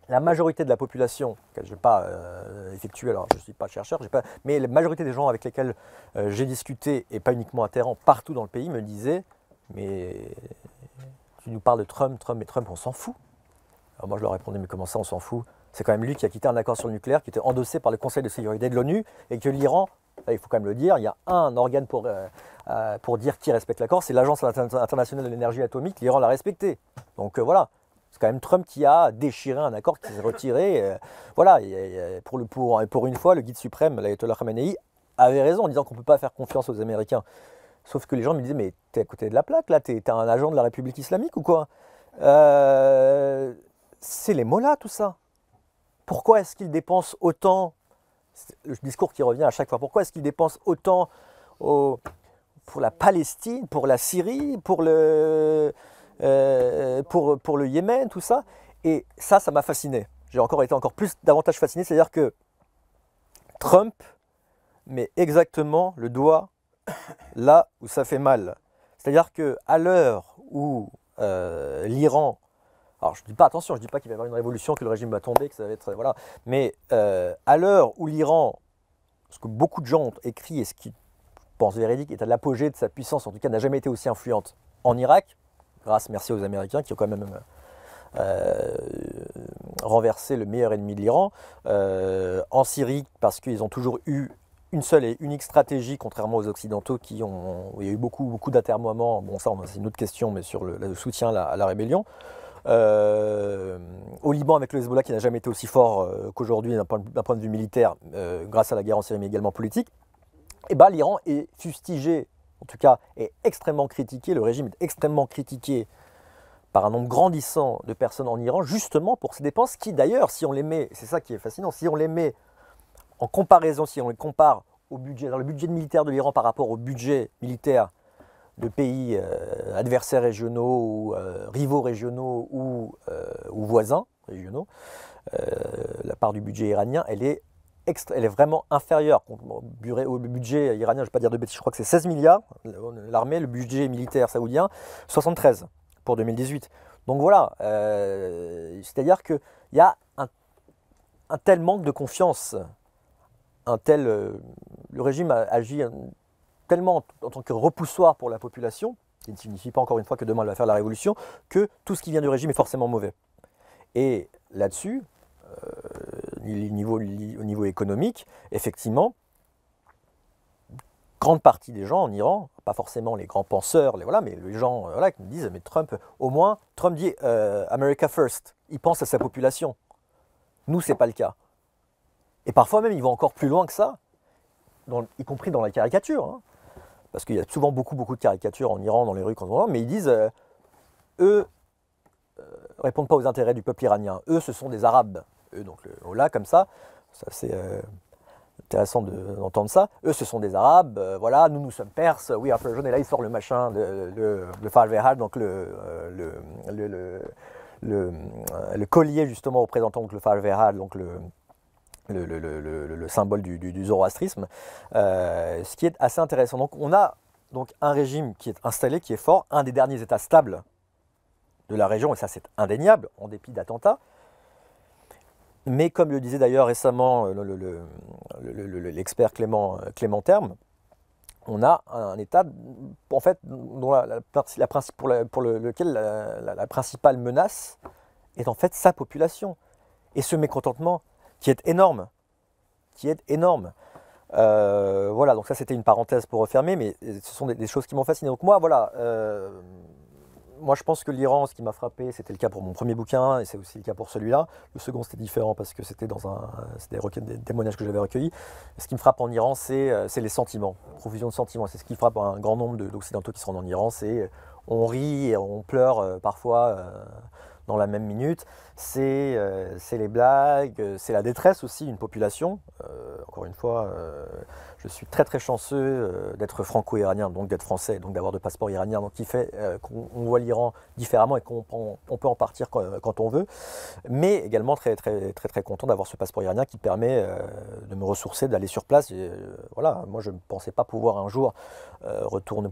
La majorité de la population, que je ne vais pas effectuer, alors je ne suis pas chercheur, mais la majorité des gens avec lesquels j'ai discuté, et pas uniquement à Téhéran, partout dans le pays, me disaient « Mais tu nous parles de Trump, on s'en fout ». Alors moi je leur répondais « Mais comment ça on s'en fout ? C'est quand même lui qui a quitté un accord sur le nucléaire qui était endossé par le Conseil de sécurité de l'ONU et que l'Iran, il faut quand même le dire, il y a un organe pour dire qui respecte l'accord, c'est l'Agence internationale de l'énergie atomique, l'Iran l'a respecté. Donc voilà, c'est quand même Trump qui a déchiré un accord qui s'est retiré. Voilà, pour une fois, le guide suprême, l'ayatollah Khamenei, avait raison en disant qu'on ne peut pas faire confiance aux Américains. Sauf que les gens me disaient, mais t'es à côté de la plaque là, t'es un agent de la République islamique ou quoi ? C'est les mollahs tout ça. Pourquoi est-ce qu'ils dépensent autant ? Le discours qui revient à chaque fois. Pourquoi est-ce qu'ils dépensent autant pour la Palestine, pour la Syrie, pour le Yémen, tout ça? Et ça m'a fasciné. J'ai été davantage fasciné. C'est-à-dire que Trump met exactement le doigt là où ça fait mal. C'est-à-dire qu'à l'heure où l'Iran... Alors je dis pas, attention, je dis pas qu'il va y avoir une révolution, que le régime va tomber, que ça va être... Voilà. Mais à l'heure où l'Iran, ce que beaucoup de gens ont écrit et ce qui pense véridique, est à l'apogée de sa puissance, en tout cas n'a jamais été aussi influente en Irak, merci aux Américains qui ont quand même renversé le meilleur ennemi de l'Iran, en Syrie parce qu'ils ont toujours eu une seule et unique stratégie, contrairement aux Occidentaux où il y a eu beaucoup d'atermoiements, bon ça c'est une autre question, mais sur le soutien à la rébellion. Au Liban avec le Hezbollah qui n'a jamais été aussi fort qu'aujourd'hui d'un point de vue militaire grâce à la guerre en Syrie mais également politique, et ben, l'Iran est fustigé, en tout cas est extrêmement critiqué, le régime est extrêmement critiqué par un nombre grandissant de personnes en Iran justement pour ces dépenses qui d'ailleurs, si on les met, c'est ça qui est fascinant, si on les met en comparaison, si on les compare au budget, dans le budget militaire de l'Iran par rapport au budget militaire de pays adversaires régionaux ou rivaux régionaux ou voisins régionaux, la part du budget iranien, elle est vraiment inférieure au budget iranien, je ne vais pas dire de bêtises, je crois que c'est 16 milliards, l'armée, le budget militaire saoudien, 73 pour 2018. Donc voilà, c'est-à-dire qu'il y a un tel manque de confiance, le régime agit tellement en tant que repoussoir pour la population, qui ne signifie pas encore une fois que demain elle va faire la révolution, que tout ce qui vient du régime est forcément mauvais. Et là-dessus, au niveau économique, effectivement, grande partie des gens en Iran, pas forcément les grands penseurs, mais les gens qui me disent, mais Trump, au moins, Trump dit America first, il pense à sa population. Nous, c'est pas le cas. Et parfois même, il va encore plus loin que ça, y compris dans la caricature. Hein. Parce qu'il y a souvent beaucoup de caricatures en Iran, dans les rues, mais ils disent, eux, répondent pas aux intérêts du peuple iranien. Eux, ce sont des Arabes. Eux, donc là, comme ça c'est intéressant d'entendre ça. Eux, ce sont des Arabes, voilà, nous sommes Perses, oui, après jaune, et là, il sort le machin, le Farvehad, donc le collier, justement, représentant donc, le Farvehad, donc le symbole du zoroastrisme, ce qui est assez intéressant. Donc on a donc un régime qui est installé, qui est fort, un des derniers états stables de la région, et ça c'est indéniable, en dépit d'attentats. Mais comme le disait d'ailleurs récemment l'expert Clément Terme, on a un état, en fait, dont pour lequel la principale menace est en fait sa population. Et ce mécontentement qui est énorme. Voilà, donc ça c'était une parenthèse pour refermer, mais ce sont des choses qui m'ont fasciné. Donc moi, voilà, moi je pense que l'Iran, ce qui m'a frappé, c'était le cas pour mon premier bouquin, et c'est aussi le cas pour celui-là. Le second c'était différent parce que c'était des témoignages que j'avais recueillis. Ce qui me frappe en Iran, c'est les sentiments, profusion de sentiments. C'est ce qui frappe un grand nombre d'Occidentaux qui se rendent en Iran, c'est on rit et on pleure parfois dans la même minute. C'est les blagues, c'est la détresse aussi d'une population. Encore une fois, je suis très très chanceux d'être franco-iranien, donc d'être français, donc d'avoir de passeport iranien, donc qui fait qu'on voit l'Iran différemment et qu'on peut en partir quand on veut. Mais également très très très très content d'avoir ce passeport iranien qui permet de me ressourcer, d'aller sur place. Et, voilà, moi je ne pensais pas pouvoir un jour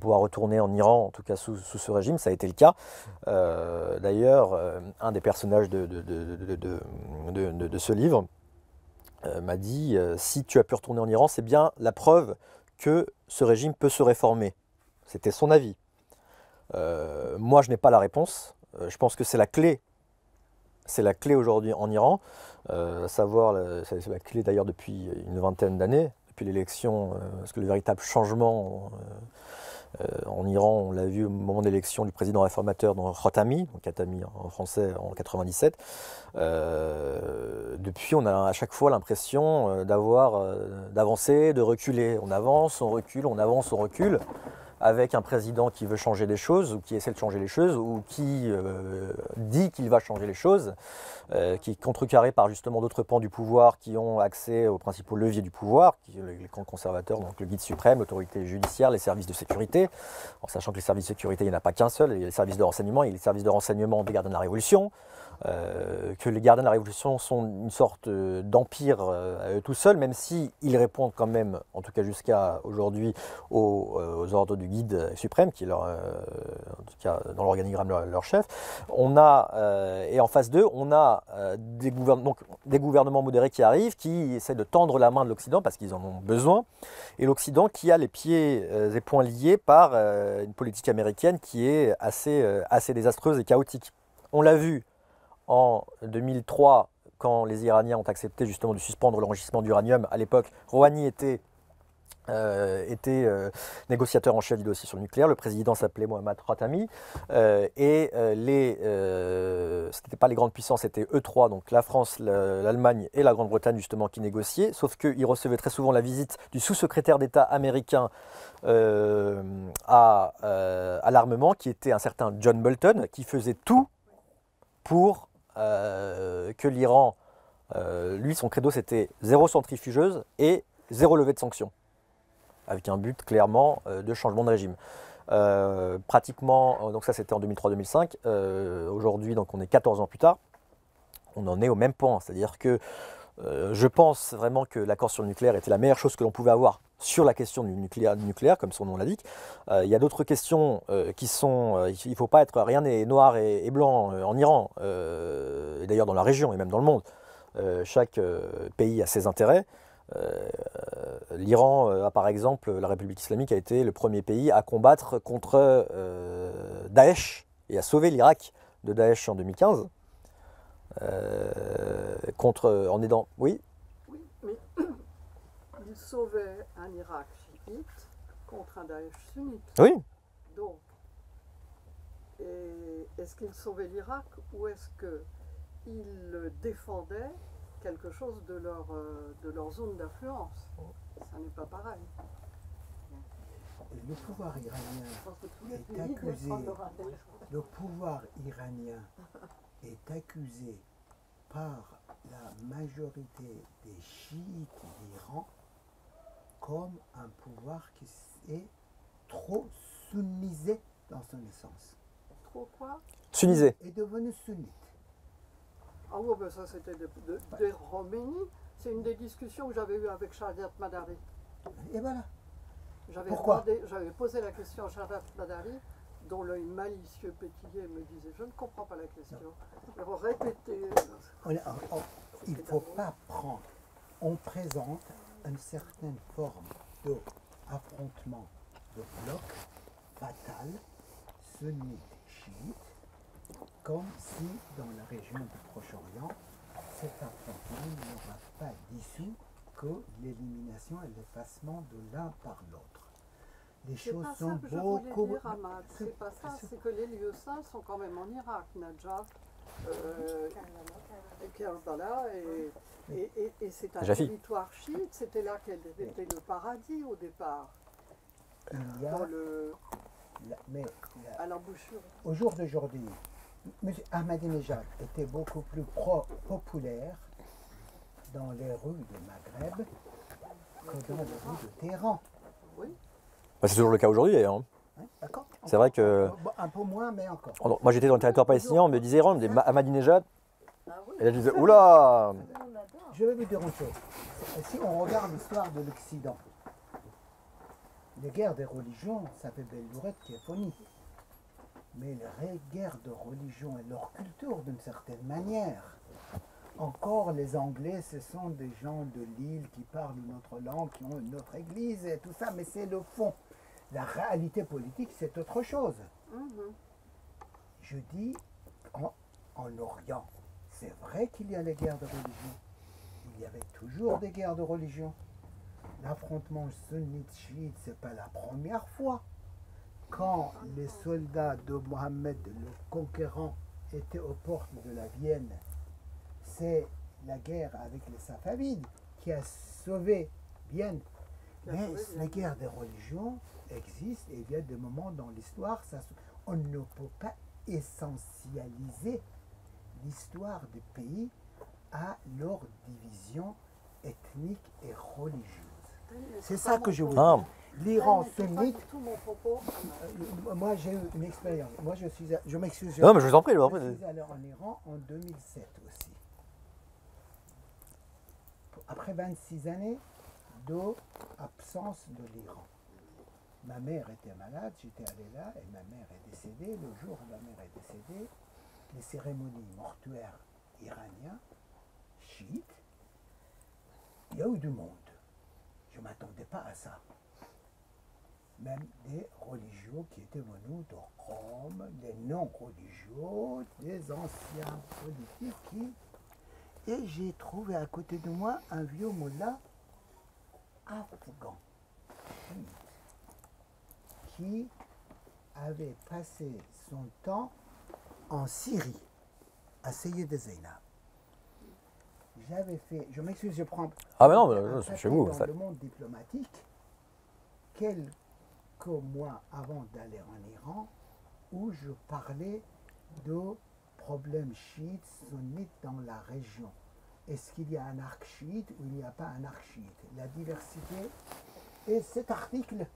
pouvoir retourner en Iran, en tout cas sous ce régime, ça a été le cas. D'ailleurs, un des personnages de ce livre m'a dit si tu as pu retourner en Iran, c'est bien la preuve que ce régime peut se réformer. C'était son avis. Moi, je n'ai pas la réponse. Je pense que c'est la clé. C'est la clé aujourd'hui en Iran, à savoir, c'est la clé d'ailleurs depuis une vingtaine d'années, depuis l'élection, parce que le véritable changement en Iran, on l'a vu au moment de l'élection du président réformateur Khatami, donc Khatami en français en 97. Depuis, on a à chaque fois l'impression d'avancer, de reculer. On avance, on recule, on avance, on recule, avec un président qui veut changer les choses, ou qui essaie de changer les choses, ou qui dit qu'il va changer les choses, qui est contrecarré par justement d'autres pans du pouvoir qui ont accès aux principaux leviers du pouvoir, les camps conservateurs, donc le guide suprême, l'autorité judiciaire, les services de sécurité, en sachant que les services de sécurité, il n'y en a pas qu'un seul, il y a les services de renseignement, il y a les services de renseignement des gardiens de la Révolution, que les gardiens de la Révolution sont une sorte d'empire à eux tout seuls, même s'ils répondent quand même, en tout cas jusqu'à aujourd'hui, aux ordres du guide suprême, qui est en tout cas dans l'organigramme leur chef. Et en face d'eux, on a des gouvernements modérés qui arrivent, qui essaient de tendre la main de l'Occident parce qu'ils en ont besoin, et l'Occident qui a les pieds et poings liés par une politique américaine qui est assez désastreuse et chaotique. On l'a vu en 2003, quand les Iraniens ont accepté justement de suspendre l'enrichissement d'uranium. À l'époque, Rouhani était négociateur en chef du dossier sur le nucléaire. Le président s'appelait Mohammad Khatami. C'était pas les grandes puissances, c'était eux trois, donc la France, l'Allemagne et la Grande-Bretagne justement qui négociaient. Sauf qu'ils recevaient très souvent la visite du sous-secrétaire d'État américain à l'armement, qui était un certain John Bolton, qui faisait tout pour que l'Iran, lui, son credo, c'était zéro centrifugeuse et zéro levée de sanctions, avec un but clairement de changement de régime. Pratiquement, donc ça c'était en 2003-2005, aujourd'hui, donc on est 14 ans plus tard, on en est au même point, c'est-à-dire que je pense vraiment que l'accord sur le nucléaire était la meilleure chose que l'on pouvait avoir sur la question du nucléaire, comme son nom l'indique. Il y a d'autres questions qui sont... il ne faut pas être... Rien n'est noir et blanc en Iran, et d'ailleurs dans la région et même dans le monde. Chaque pays a ses intérêts. L'Iran, par exemple, la République islamique a été le premier pays à combattre contre Daesh et à sauver l'Irak de Daesh en 2015. En aidant... Oui. Oui, mais il sauvait un Irak chiite contre un Daesh sunnite. Oui. Donc, est-ce qu'il sauvait l'Irak ou est-ce qu'il défendait quelque chose de leur zone d'influence? Ça n'est pas pareil. Le pouvoir iranien est accusé par la majorité des chiites d'Iran comme un pouvoir qui est trop sunnisé dans son essence. Trop quoi? Sunnisé. Est devenu sunnite. Ah oui, ben ça c'était des Khomeini. C'est une des discussions que j'avais eues avec Shardat Madari. Et voilà. J'avais posé la question à Shardat Madari, dont l'œil malicieux pétillé me disait « Je ne comprends pas la question ». Alors répéter. Il ne faut pas prendre. On présente une certaine forme d'affrontement de bloc fatal, sunnite-chiite, comme si dans la région du Proche-Orient, cet affrontement n'aura pas d'issue que l'élimination et l'effacement de l'un par l'autre. Les choses sont beaucoup... C'est pas ça, c'est que les lieux saints sont quand même en Irak, Najaf, Kerbala, et c'est un territoire chiite, c'était là qu'elle était le paradis au départ. Il y a... À l'embouchure. Au jour d'aujourd'hui, M. Ahmadinejad était beaucoup plus populaire dans les rues du Maghreb que dans les rues de Téhéran. Oui. Bah, c'est toujours le cas aujourd'hui d'ailleurs. Hein, d'accord. C'est vrai que. Bon, un peu moins, mais encore. Moi j'étais dans le territoire palestinien, on me disait Iran, on me disait Ahmadinejad. Ah oui. Et là je disais oula. Je vais vous dire une chose. Si on regarde l'histoire de l'Occident, les guerres des religions, ça fait belle lurette qui est phonie. Mais les vraies guerres de religion et leur culture, d'une certaine manière. Encore, les Anglais, ce sont des gens de l'île qui parlent une autre langue, qui ont une autre église et tout ça, mais c'est le fond. La réalité politique, c'est autre chose. Mhm. Je dis, en Orient, c'est vrai qu'il y a les guerres de religion. Il y avait toujours des guerres de religion. L'affrontement sunnite-chiite, ce n'est pas la première fois. Quand les soldats de Mohammed le Conquérant étaient aux portes de la Vienne, c'est la guerre avec les Safavides qui a sauvé Vienne. Mais la guerre des religions existe et il y a des moments dans l'histoire, on ne peut pas essentialiser l'histoire des pays à leur division ethnique et religieuse. C'est ça que je veux Ah. dire. L'Iran sunnite, Tout mon propos. moi j'ai eu une expérience. Moi je m'excuse. Non mais je vous en prie, Je suis allé en Iran en 2007 aussi. Après 26 années d'absence de l'Iran. Ma mère était malade, j'étais allé là et ma mère est décédée. Le jour où ma mère est décédée, les cérémonies mortuaires iraniennes, chiites, il y a eu du monde. Je ne m'attendais pas à ça. Même des religieux qui étaient venus de Rome, des non-religieux, des anciens politiques qui... Et j'ai trouvé à côté de moi un vieux mollah afghan qui avait passé son temps en Syrie, à Seyed Zeynab. J'avais fait, je m'excuse, je prends... Ah mais non, un c'est papier chez vous. dans Ça. le monde diplomatique, quelques mois avant d'aller en Iran, où je parlais de problèmes chiites, sunnites dans la région. Est-ce qu'il y a un arc chiite ou il n'y a pas un arc chiite? La diversité. Et cet article,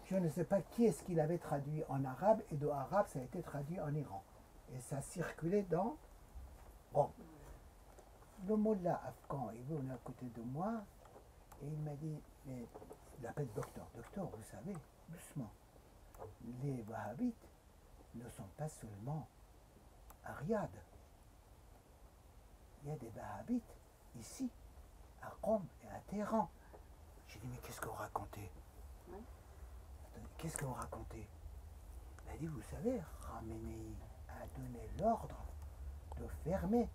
je ne sais pas qui est-ce qu'il avait traduit en arabe, et de arabe, ça a été traduit en Iran. Et ça circulait dans... Bon. Le mollah afghan est venu à côté de moi, et il m'a dit, mais il appelle docteur. Docteur, vous savez, doucement, les wahhabites ne sont pas seulement à Riyad. Il y a des wahhabites ici, à Rome et à Téhéran. J'ai dit, mais qu'est-ce que vous racontez? Qu'est-ce que vous racontez? Il a dit, vous savez, Khamenei a donné l'ordre de fermer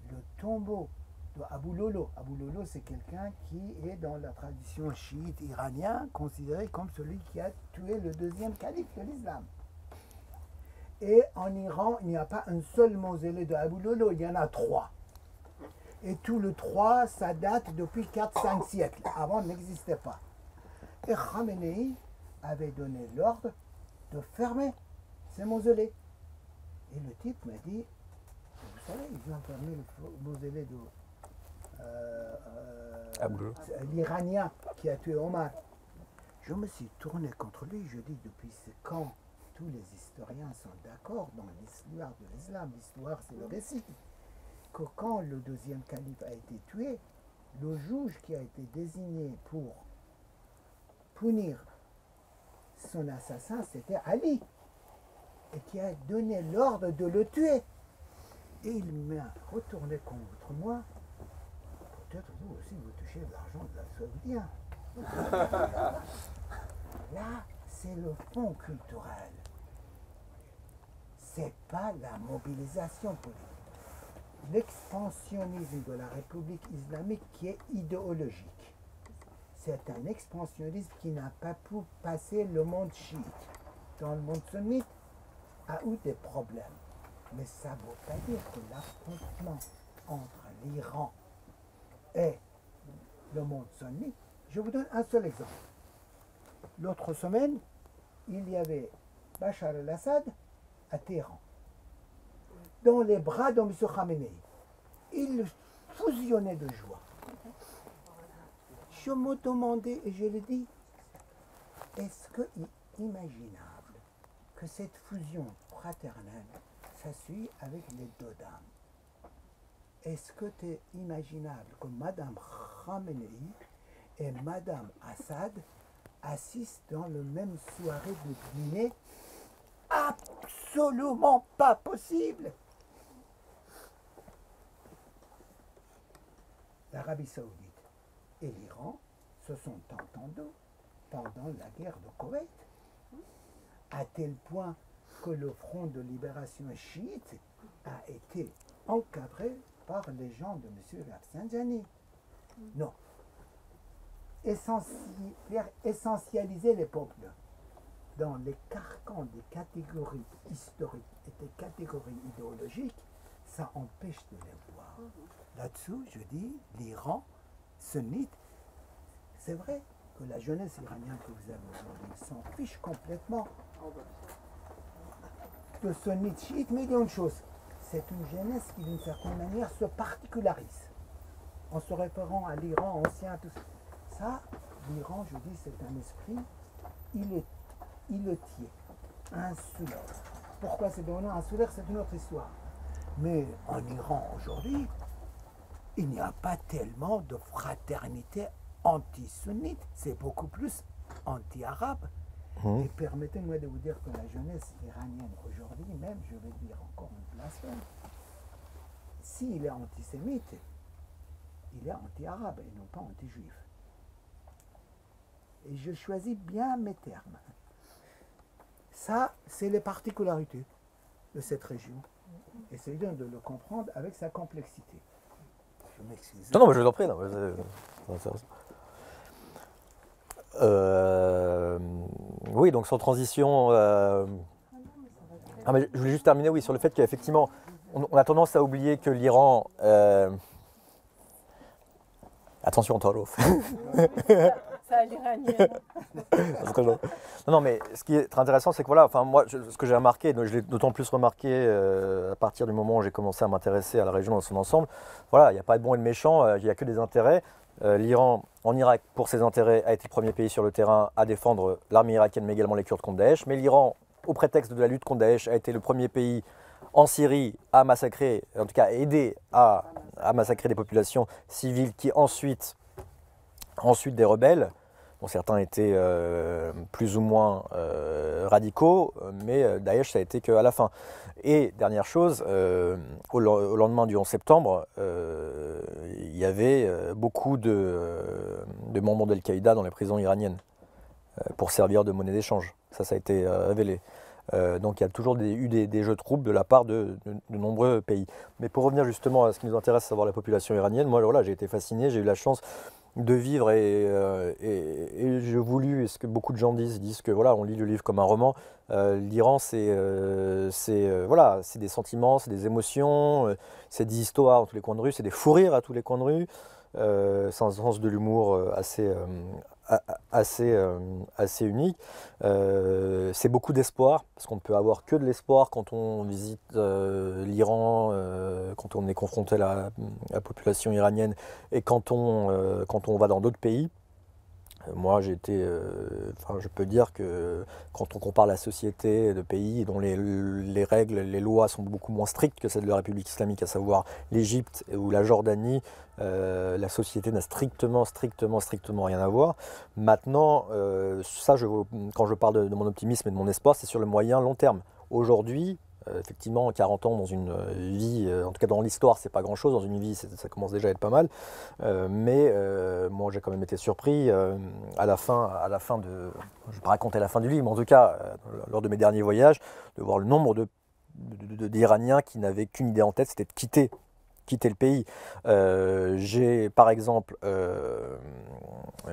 le tombeau de Abu Lolo. Abu Lolo, c'est quelqu'un qui est dans la tradition chiite iranienne considéré comme celui qui a tué le deuxième calife de l'islam. Et en Iran, il n'y a pas un seul mausolée de Abu Lolo, il y en a 3. Et tous les 3, ça date depuis 4-5 siècles. Avant, il n'existait pas. Et Khamenei avait donné l'ordre de fermer ces mausolées. Et le type m'a dit, vous savez, ils ont fermé le mausolée de l'Iranien qui a tué Omar. Je me suis tourné contre lui, je dis, depuis quand tous les historiens sont d'accord dans l'histoire de l'islam, l'histoire c'est le récit, que quand le deuxième calife a été tué, le juge qui a été désigné pour punir son assassin, c'était Ali, et qui a donné l'ordre de le tuer. Et il m'a retourné contre moi. Peut-être vous aussi, vous touchez de l'argent de la Saoudien. Là, c'est le fond culturel. C'est pas la mobilisation politique. L'expansionnisme de la République islamique qui est idéologique. C'est un expansionnisme qui n'a pas pu passer le monde chiite. Dans le monde sunnite, a eu des problèmes. Mais ça ne veut pas dire que l'affrontement entre l'Iran et le monde sunnite, je vous donne un seul exemple. L'autre semaine, il y avait Bachar el-Assad à Téhéran. dans les bras de M. Khamenei. Il fusionnait de joie. Je me demandais, et je le dis, est-ce que imaginable que cette fusion fraternelle s'assuit avec les deux dames? Est-ce que c'est imaginable que Madame Khamenei et Madame Assad assistent dans le même soirée de dîner? Absolument pas possible. L'Arabie Saoudite et l'Iran se sont entendus pendant la guerre de Koweït, à tel point que le Front de libération chiite a été encadré par les gens de M. Rafsanjani. Non. Faire essentialiser les peuples dans les carcans des catégories historiques et des catégories idéologiques, ça empêche de les voir. Là-dessous, je dis, l'Iran, sunnite, c'est vrai que la jeunesse iranienne que vous avez aujourd'hui s'en fiche complètement de sunnite, chiite, mais il y a une chose, c'est une jeunesse qui d'une certaine manière se particularise en se référant à l'Iran ancien, tout ça. Ça, l'Iran, je dis, c'est un esprit îlotier, insulaire. Pourquoi c'est devenu insulaire, c'est une autre histoire. Mais en Iran aujourd'hui, il n'y a pas tellement de fraternité anti-sunnite, c'est beaucoup plus anti-arabe. Et permettez-moi de vous dire que la jeunesse iranienne aujourd'hui, même, je vais dire encore une blasphème, s'il est antisémite, il est anti-arabe et non pas anti-juif. Et je choisis bien mes termes. Ça, c'est les particularités de cette région. Essayez de le comprendre avec sa complexité. Je m'excuse. Non, mais je vous en prie. Non, oui, donc sans transition. Mais je voulais juste terminer, oui, sur le fait qu'effectivement, on a tendance à oublier que l'Iran. Attention, Torof. Ça à l'iranienne. Non, mais ce qui est très intéressant, c'est que voilà, enfin moi, ce que j'ai remarqué, je l'ai d'autant plus remarqué à partir du moment où j'ai commencé à m'intéresser à la région dans son ensemble. Voilà, il n'y a pas de bon et de méchant, il n'y a que des intérêts. L'Iran, en Irak, pour ses intérêts, a été le premier pays sur le terrain à défendre l'armée irakienne, mais également les Kurdes contre Daesh. Mais l'Iran, au prétexte de la lutte contre Daesh, a été le premier pays en Syrie à massacrer, en tout cas à aider à massacrer des populations civiles qui ensuite des rebelles. Bon, certains étaient plus ou moins radicaux, mais Daesh, ça a été qu'à la fin. Et dernière chose, au lendemain du 11 septembre, il y avait beaucoup de membres d'Al-Qaïda dans les prisons iraniennes pour servir de monnaie d'échange. Ça a été révélé. Donc il y a toujours eu des jeux de troubles de la part de nombreux pays. Mais pour revenir justement à ce qui nous intéresse, savoir la population iranienne, moi voilà, j'ai été fasciné, j'ai eu la chance de vivre et j'ai voulu, et ce que beaucoup de gens disent que voilà, on lit le livre comme un roman. L'Iran, c'est voilà, c'est des sentiments, c'est des émotions, c'est des histoires à tous les coins de rue, c'est des fous rires à tous les coins de rue. C'est un sens de l'humour assez unique. C'est beaucoup d'espoir, parce qu'on ne peut avoir que de l'espoir quand on visite l'Iran, quand on est confronté à la population iranienne et quand on va dans d'autres pays. Moi, je peux dire que quand on compare la société de pays dont les règles, les lois sont beaucoup moins strictes que celles de la République islamique, à savoir l'Égypte ou la Jordanie, la société n'a strictement rien à voir. Maintenant, ça, quand je parle de mon optimisme et de mon espoir, c'est sur le moyen long terme. Aujourd'hui, effectivement, 40 ans dans une vie, en tout cas dans l'histoire, c'est pas grand-chose. Dans une vie, ça commence déjà à être pas mal. Mais moi, j'ai quand même été surpris à la fin de... Je ne vais pas raconter la fin du livre, mais en tout cas, lors de mes derniers voyages, de voir le nombre d'Iraniens qui n'avaient qu'une idée en tête, c'était de quitter le pays. J'ai, par exemple,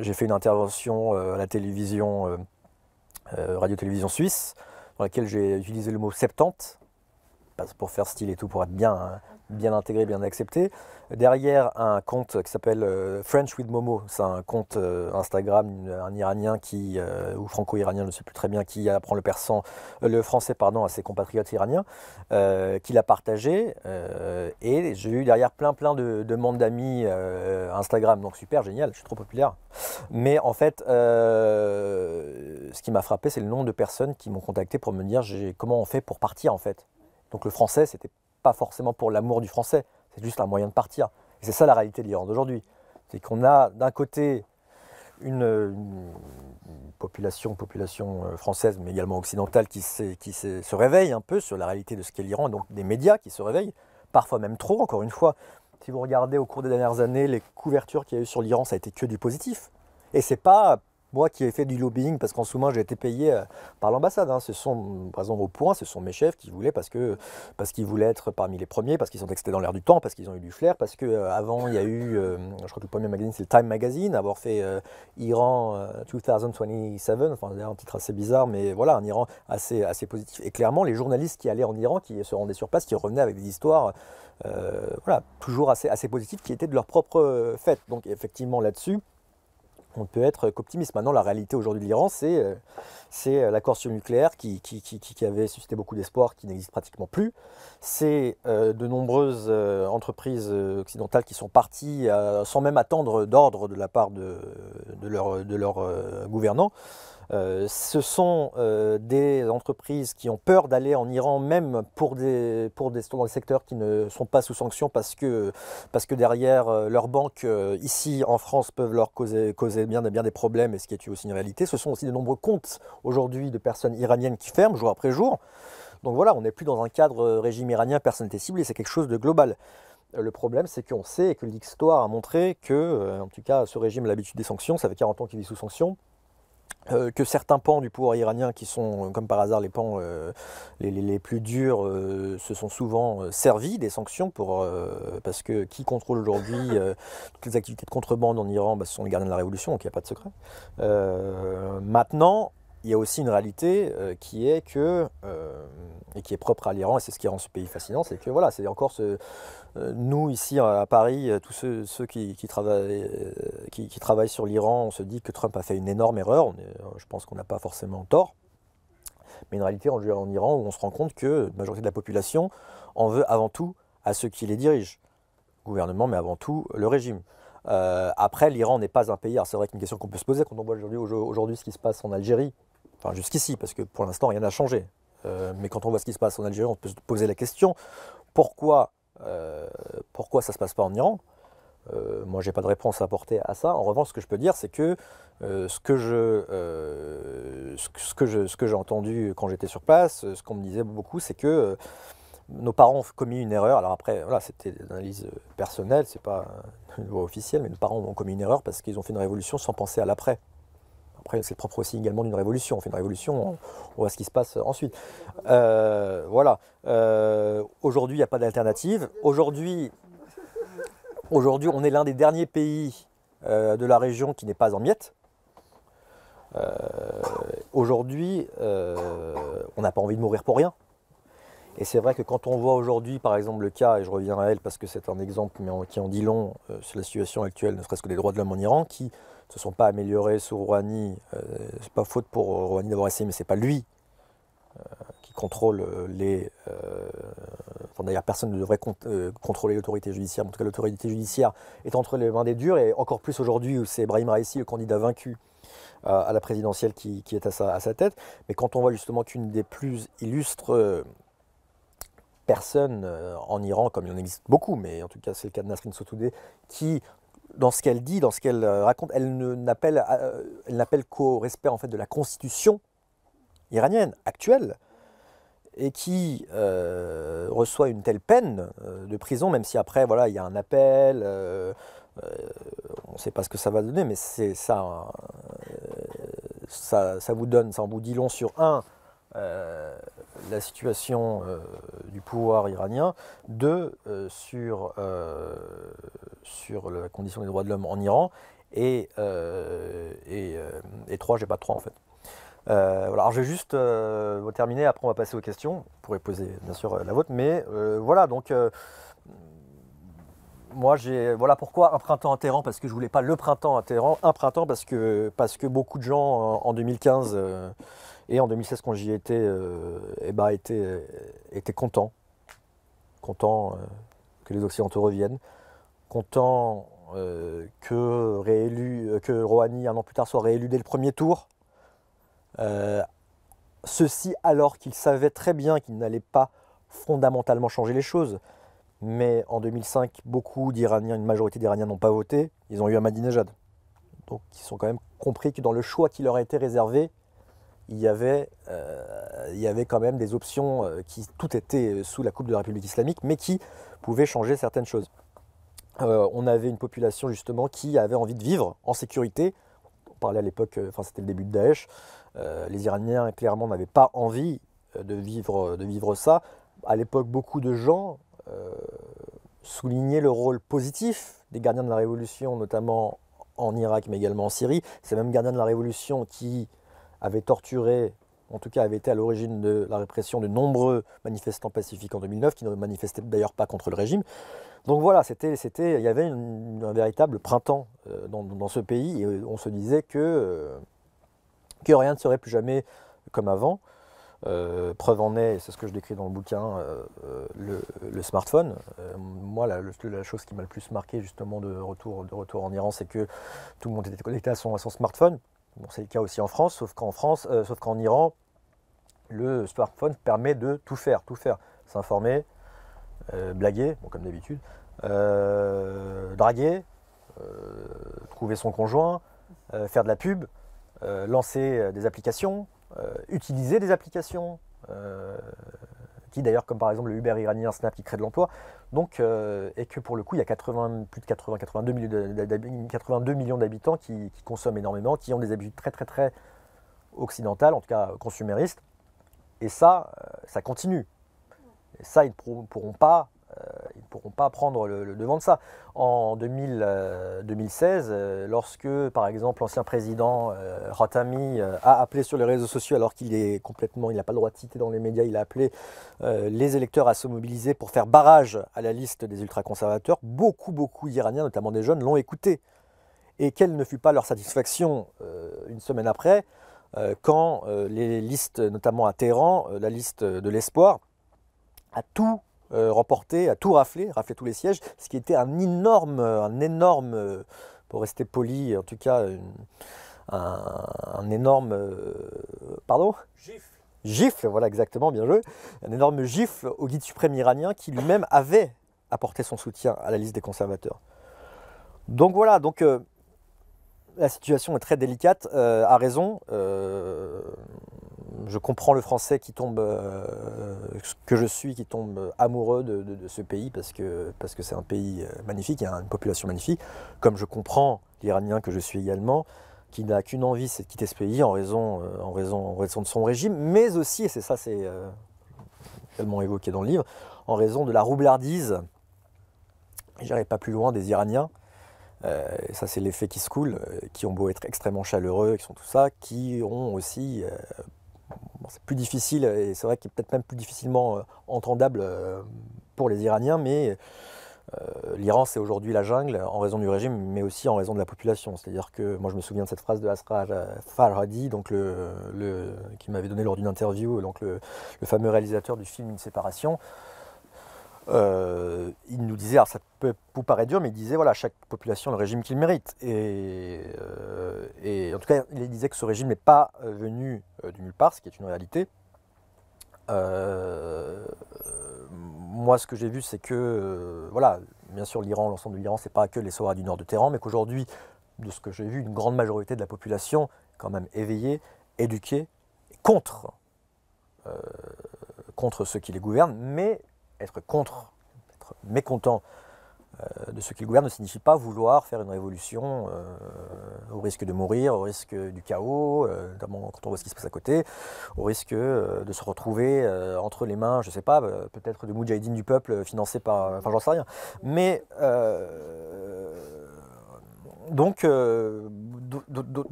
j'ai fait une intervention à la télévision, radio-télévision suisse, dans laquelle j'ai utilisé le mot 70, pas pour faire style et tout, pour être bien bien intégré, bien accepté. Derrière, un compte qui s'appelle French with Momo, c'est un compte Instagram, un Iranien ou franco-iranien, je ne sais plus très bien, qui apprend le français pardon, à ses compatriotes iraniens, qui l'a partagé. Et j'ai eu derrière plein de demandes d'amis Instagram, donc super, génial, je suis trop populaire. Mais en fait, ce qui m'a frappé, c'est le nombre de personnes qui m'ont contacté pour me dire comment on fait pour partir en fait. Donc le français, c'était pas forcément pour l'amour du français, c'est juste un moyen de partir. Et c'est ça la réalité de l'Iran d'aujourd'hui. C'est qu'on a d'un côté une population française, mais également occidentale, qui se réveille un peu sur la réalité de ce qu'est l'Iran, donc des médias qui se réveillent, parfois même trop, encore une fois. Si vous regardez au cours des dernières années, les couvertures qu'il y a eu sur l'Iran, ça a été que du positif. Et c'est pas moi qui ai fait du lobbying, parce qu'en sous-main j'ai été payé par l'ambassade. Hein. Ce sont, par exemple, au point, ce sont mes chefs qui voulaient, parce qu'ils voulaient être parmi les premiers, parce qu'ils sont que dans l'air du temps, parce qu'ils ont eu du flair, parce qu'avant il y a eu, je crois que le premier magazine c'est le Time Magazine, avoir fait Iran 2027, enfin un titre assez bizarre, mais voilà, un Iran assez positif. Et clairement, les journalistes qui allaient en Iran, qui se rendaient sur place, qui revenaient avec des histoires voilà, toujours assez positives, qui étaient de leur propre fait. Donc effectivement là-dessus, on ne peut être qu'optimiste. Maintenant, la réalité aujourd'hui de l'Iran, c'est l'accord sur le nucléaire qui avait suscité beaucoup d'espoir, qui n'existe pratiquement plus. C'est de nombreuses entreprises occidentales qui sont parties sans même attendre d'ordre de la part de leurs gouvernants. Ce sont des entreprises qui ont peur d'aller en Iran, même dans des secteurs qui ne sont pas sous sanction, parce que derrière leurs banques ici en France peuvent leur causer bien des problèmes, et ce qui est aussi une réalité. Ce sont aussi de nombreux comptes aujourd'hui de personnes iraniennes qui ferment jour après jour. Donc voilà, on n'est plus dans un cadre régime iranien, personne n'était ciblé, c'est quelque chose de global. Le problème, c'est qu'on sait, et que l'histoire a montré que, en tout cas, ce régime a l'habitude des sanctions, ça fait 40 ans qu'il vit sous sanctions. Que certains pans du pouvoir iranien, qui sont comme par hasard les pans les plus durs, se sont souvent servis des sanctions parce que qui contrôle aujourd'hui toutes les activités de contrebande en Iran, ce sont les gardiens de la révolution, donc il n'y a pas de secret. Maintenant, il y a aussi une réalité qui est propre à l'Iran, et c'est ce qui rend ce pays fascinant, c'est que voilà, c'est encore nous ici à Paris, tous ceux qui travaillent sur l'Iran, on se dit que Trump a fait une énorme erreur. Je pense qu'on n'a pas forcément tort, mais une réalité en Iran où on se rend compte que la majorité de la population en veut avant tout à ceux qui les dirigent, le gouvernement, mais avant tout le régime. Après, l'Iran n'est pas un pays, alors c'est vrai qu'une question qu'on peut se poser quand on voit aujourd'hui ce qui se passe en Algérie, enfin jusqu'ici, parce que pour l'instant rien n'a changé, mais quand on voit ce qui se passe en Algérie, on peut se poser la question, pourquoi ça ne se passe pas en Iran? Moi, j'ai pas de réponse à apporter à ça. En revanche, ce que je peux dire, c'est que ce que j'ai entendu quand j'étais sur place, ce qu'on me disait beaucoup, c'est que nos parents ont commis une erreur. Alors après, voilà, c'était une analyse personnelle, c'est pas une loi officielle, mais nos parents ont commis une erreur parce qu'ils ont fait une révolution sans penser à l'après. Après, c'est le propre aussi également d'une révolution. On fait une révolution, on voit ce qui se passe ensuite. Voilà. Aujourd'hui, il n'y a pas d'alternative. Aujourd'hui, on est l'un des derniers pays de la région qui n'est pas en miettes. Aujourd'hui, on n'a pas envie de mourir pour rien. Et c'est vrai que quand on voit aujourd'hui, par exemple, le cas, et je reviens à elle parce que c'est un exemple qui en dit long sur la situation actuelle, ne serait-ce que des droits de l'homme en Iran, qui ne se sont pas améliorés sous Rouhani. C'est pas faute pour Rouhani d'avoir essayé, mais c'est pas lui qui contrôle enfin, d'ailleurs, personne ne devrait contrôler l'autorité judiciaire. En tout cas, l'autorité judiciaire est entre les mains des durs, et encore plus aujourd'hui où c'est Brahim Raïssi, le candidat vaincu à la présidentielle, qui est à sa tête. Mais quand on voit justement qu'une des plus illustres personnes en Iran, comme il en existe beaucoup, mais en tout cas c'est le cas de Nasrin Sotoudeh, qui, dans ce qu'elle dit, dans ce qu'elle raconte, elle n'appelle qu'au respect en fait de la constitution iranienne actuelle, et qui reçoit une telle peine de prison, même si après voilà, il y a un appel, on ne sait pas ce que ça va donner, mais c'est ça, ça en vous dit long sur la situation du pouvoir iranien, 2 sur la condition des droits de l'homme en Iran, et 3, j'ai pas de 3 en fait. Voilà. Alors je vais juste terminer, après on va passer aux questions, vous pourrez poser bien sûr la vôtre, mais voilà, donc moi, voilà pourquoi un printemps à Téhéran, parce que je voulais pas le printemps à Téhéran, un printemps parce que beaucoup de gens en 2015 et en 2016 quand j'y étais, étaient contents que les Occidentaux reviennent, contents que Rouhani, un an plus tard, soit réélu dès le premier tour. Ceci alors qu'ils savaient très bien qu'ils n'allaient pas fondamentalement changer les choses. Mais en 2005, beaucoup d'Iraniens, une majorité d'Iraniens n'ont pas voté. Ils ont eu Ahmadinejad. Donc ils ont quand même compris que dans le choix qui leur a été réservé, il y avait quand même des options qui tout était sous la coupe de la République islamique, mais qui pouvaient changer certaines choses. On avait une population justement qui avait envie de vivre en sécurité. On parlait à l'époque, c'était le début de Daesh. Les Iraniens clairement n'avaient pas envie de vivre ça. À l'époque, beaucoup de gens soulignaient le rôle positif des gardiens de la Révolution, notamment en Irak, mais également en Syrie. Ces mêmes gardiens de la Révolution qui avaient torturé, en tout cas avaient été à l'origine de la répression de nombreux manifestants pacifiques en 2009, qui ne manifestaient d'ailleurs pas contre le régime. Donc voilà, il y avait un véritable printemps dans ce pays, et on se disait que rien ne serait plus jamais comme avant. Preuve en est, c'est ce que je décris dans le bouquin, le smartphone. Moi, la chose qui m'a le plus marqué justement de retour en Iran, c'est que tout le monde était connecté à son smartphone. Bon, c'est le cas aussi en France, sauf qu'en Iran, le smartphone permet de tout faire. S'informer, blaguer, bon, comme d'habitude, draguer, trouver son conjoint, faire de la pub, lancer des applications, utiliser des applications, qui d'ailleurs, comme par exemple le Uber iranien Snap, qui crée de l'emploi, donc, et que pour le coup, il y a plus de 82 millions d'habitants qui consomment énormément, qui ont des habitudes très très très occidentales, en tout cas consuméristes, et ça continue. Et ça, ils ne pourront pas prendre le devant de ça. En 2016, lorsque, par exemple, l'ancien président Khatami a appelé sur les réseaux sociaux, alors qu'il n'a pas le droit de citer dans les médias, il a appelé les électeurs à se mobiliser pour faire barrage à la liste des ultra-conservateurs, beaucoup d'Iraniens, notamment des jeunes, l'ont écouté. Et quelle ne fut pas leur satisfaction une semaine après, quand les listes, notamment à Téhéran, la liste de l'espoir, a tout remporté, a tout raflé tous les sièges, ce qui était un énorme, pour rester poli, en tout cas, un énorme, pardon ? Gifle, voilà exactement, bien joué. Un énorme gifle au guide suprême iranien qui lui-même avait apporté son soutien à la liste des conservateurs. Donc voilà, la situation est très délicate, à raison. Je comprends le Français qui tombe, que je suis, qui tombe amoureux de ce pays parce que c'est un pays magnifique, il y a une population magnifique. Comme je comprends l'Iranien que je suis également, qui n'a qu'une envie, c'est de quitter ce pays en raison de son régime, mais aussi, et c'est tellement évoqué dans le livre, en raison de la roublardise, et j'irai pas plus loin, des Iraniens. Et ça, c'est l'effet qui se coule, qui ont beau être extrêmement chaleureux, qui sont tout ça, qui ont aussi, c'est plus difficile, et c'est vrai qu'il est peut-être même plus difficilement entendable pour les Iraniens, mais l'Iran, c'est aujourd'hui la jungle en raison du régime, mais aussi en raison de la population. C'est-à-dire que moi, je me souviens de cette phrase de Asghar Farhadi, donc qui m'avait donné lors d'une interview, donc le fameux réalisateur du film Une séparation. Il nous disait, alors ça peut vous paraître dur, mais il disait voilà, chaque population a le régime qu'il mérite. Et en tout cas, il disait que ce régime n'est pas venu de nulle part, ce qui est une réalité. Moi, ce que j'ai vu, c'est que, voilà, bien sûr, l'ensemble de l'Iran, c'est pas que les Sohra du nord de Téhéran, mais qu'aujourd'hui, de ce que j'ai vu, une grande majorité de la population, quand même éveillée, éduquée, contre ceux qui les gouvernent, mais être mécontent de ceux qui le gouvernent ne signifie pas vouloir faire une révolution au risque de mourir, au risque du chaos, notamment quand on voit ce qui se passe à côté, au risque de se retrouver entre les mains, je ne sais pas, peut-être de moudjahidines du peuple financés par... Enfin, j'en sais rien. Mais donc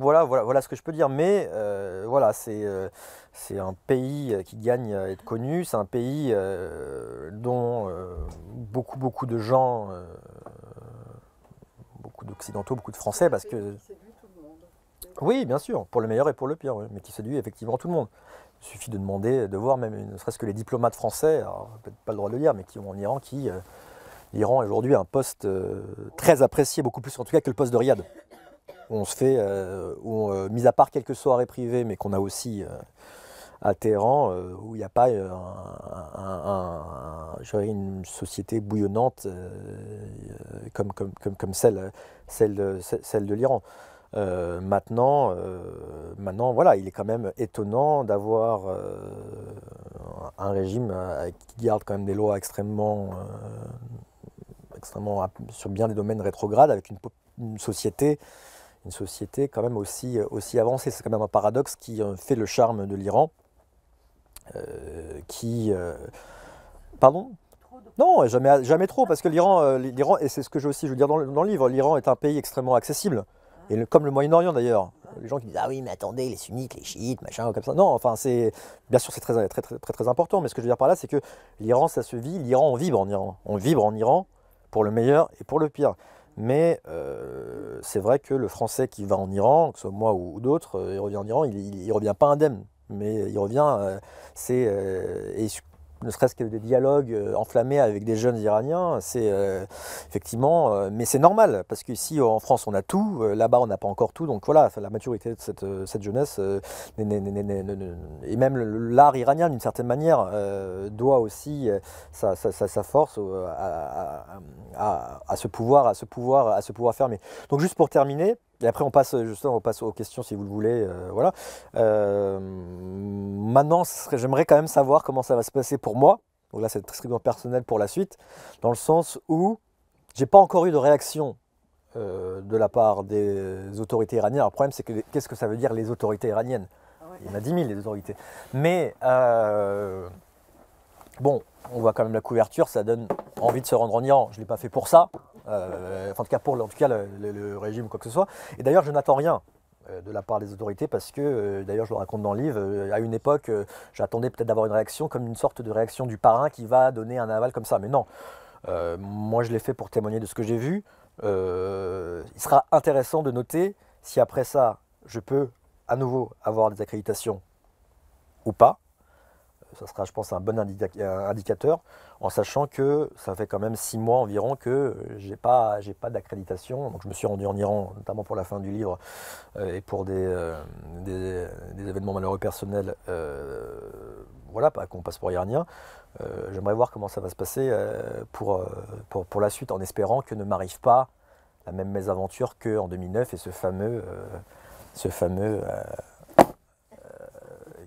voilà ce que je peux dire. Mais voilà, c'est un pays qui gagne à être connu. C'est un pays dont beaucoup de gens d'Occidentaux, beaucoup de Français, parce que... Qui séduit tout le monde. Oui, bien sûr, pour le meilleur et pour le pire, oui, mais qui séduit effectivement tout le monde. Il suffit de demander, de voir même, ne serait-ce que les diplomates français, alors peut-être pas le droit de le dire, mais qui ont en Iran, l'Iran est aujourd'hui un poste très apprécié, beaucoup plus en tout cas que le poste de Riyad. Où on se fait, mis à part quelques soirées privées, mais qu'on a aussi à Téhéran, où il n'y a pas une société bouillonnante comme celle de l'Iran. Maintenant, voilà, il est quand même étonnant d'avoir un régime qui garde quand même des lois extrêmement sur bien des domaines rétrogrades, avec une société quand même aussi avancée. C'est quand même un paradoxe qui fait le charme de l'Iran. Pardon ? Non, jamais trop, parce que l'Iran, et c'est ce que je veux dire dans le livre, l'Iran est un pays extrêmement accessible. Et comme le Moyen-Orient d'ailleurs, les gens qui disent ah oui mais attendez les sunnites, les chiites, machin comme ça. Non, enfin c'est bien sûr c'est très important, mais ce que je veux dire par là c'est que l'Iran ça se vit, l'Iran on vibre en Iran, pour le meilleur et pour le pire. Mais c'est vrai que le Français qui va en Iran, que ce soit moi ou d'autres, il revient en Iran, il revient pas indemne, mais il revient et ne serait-ce que des dialogues enflammés avec des jeunes Iraniens, c'est effectivement, mais c'est normal, parce qu'ici en France on a tout, là-bas on n'a pas encore tout, donc voilà, la maturité de cette jeunesse, et même l'art iranien d'une certaine manière doit aussi sa force à ce pouvoir fermer. Donc juste pour terminer, et après on passe aux questions si vous le voulez, voilà. Maintenant, j'aimerais quand même savoir comment ça va se passer pour moi. Donc là, c'est strictement personnel pour la suite, dans le sens où j'ai pas encore eu de réaction de la part des autorités iraniennes. Alors, le problème, c'est que qu'est-ce que ça veut dire les autorités iraniennes ? Il y en a 10 000 les autorités. Mais bon, on voit quand même la couverture, ça donne envie de se rendre en Iran. Je ne l'ai pas fait pour ça, en tout cas pour le régime ou quoi que ce soit. Et d'ailleurs, je n'attends rien de la part des autorités parce que, d'ailleurs je le raconte dans le livre, à une époque j'attendais peut-être d'avoir une réaction comme une sorte de réaction du parrain qui va donner un aval comme ça, mais non, moi je l'ai fait pour témoigner de ce que j'ai vu. Il sera intéressant de noter si après ça je peux à nouveau avoir des accréditations ou pas. Ça sera, je pense, un bon indicateur, en sachant que ça fait quand même 6 mois environ que j'ai pas d'accréditation. Donc je me suis rendu en Iran, notamment pour la fin du livre et pour des événements malheureux personnels, voilà, pas qu'on passe pour iranien. J'aimerais voir comment ça va se passer pour la suite, en espérant que ne m'arrive pas la même mésaventure qu'en 2009 et ce fameux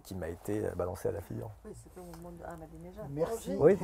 qui m'a été balancé à la figure. Oui, c'était au moment de Ahmadinejad. Merci. Oui.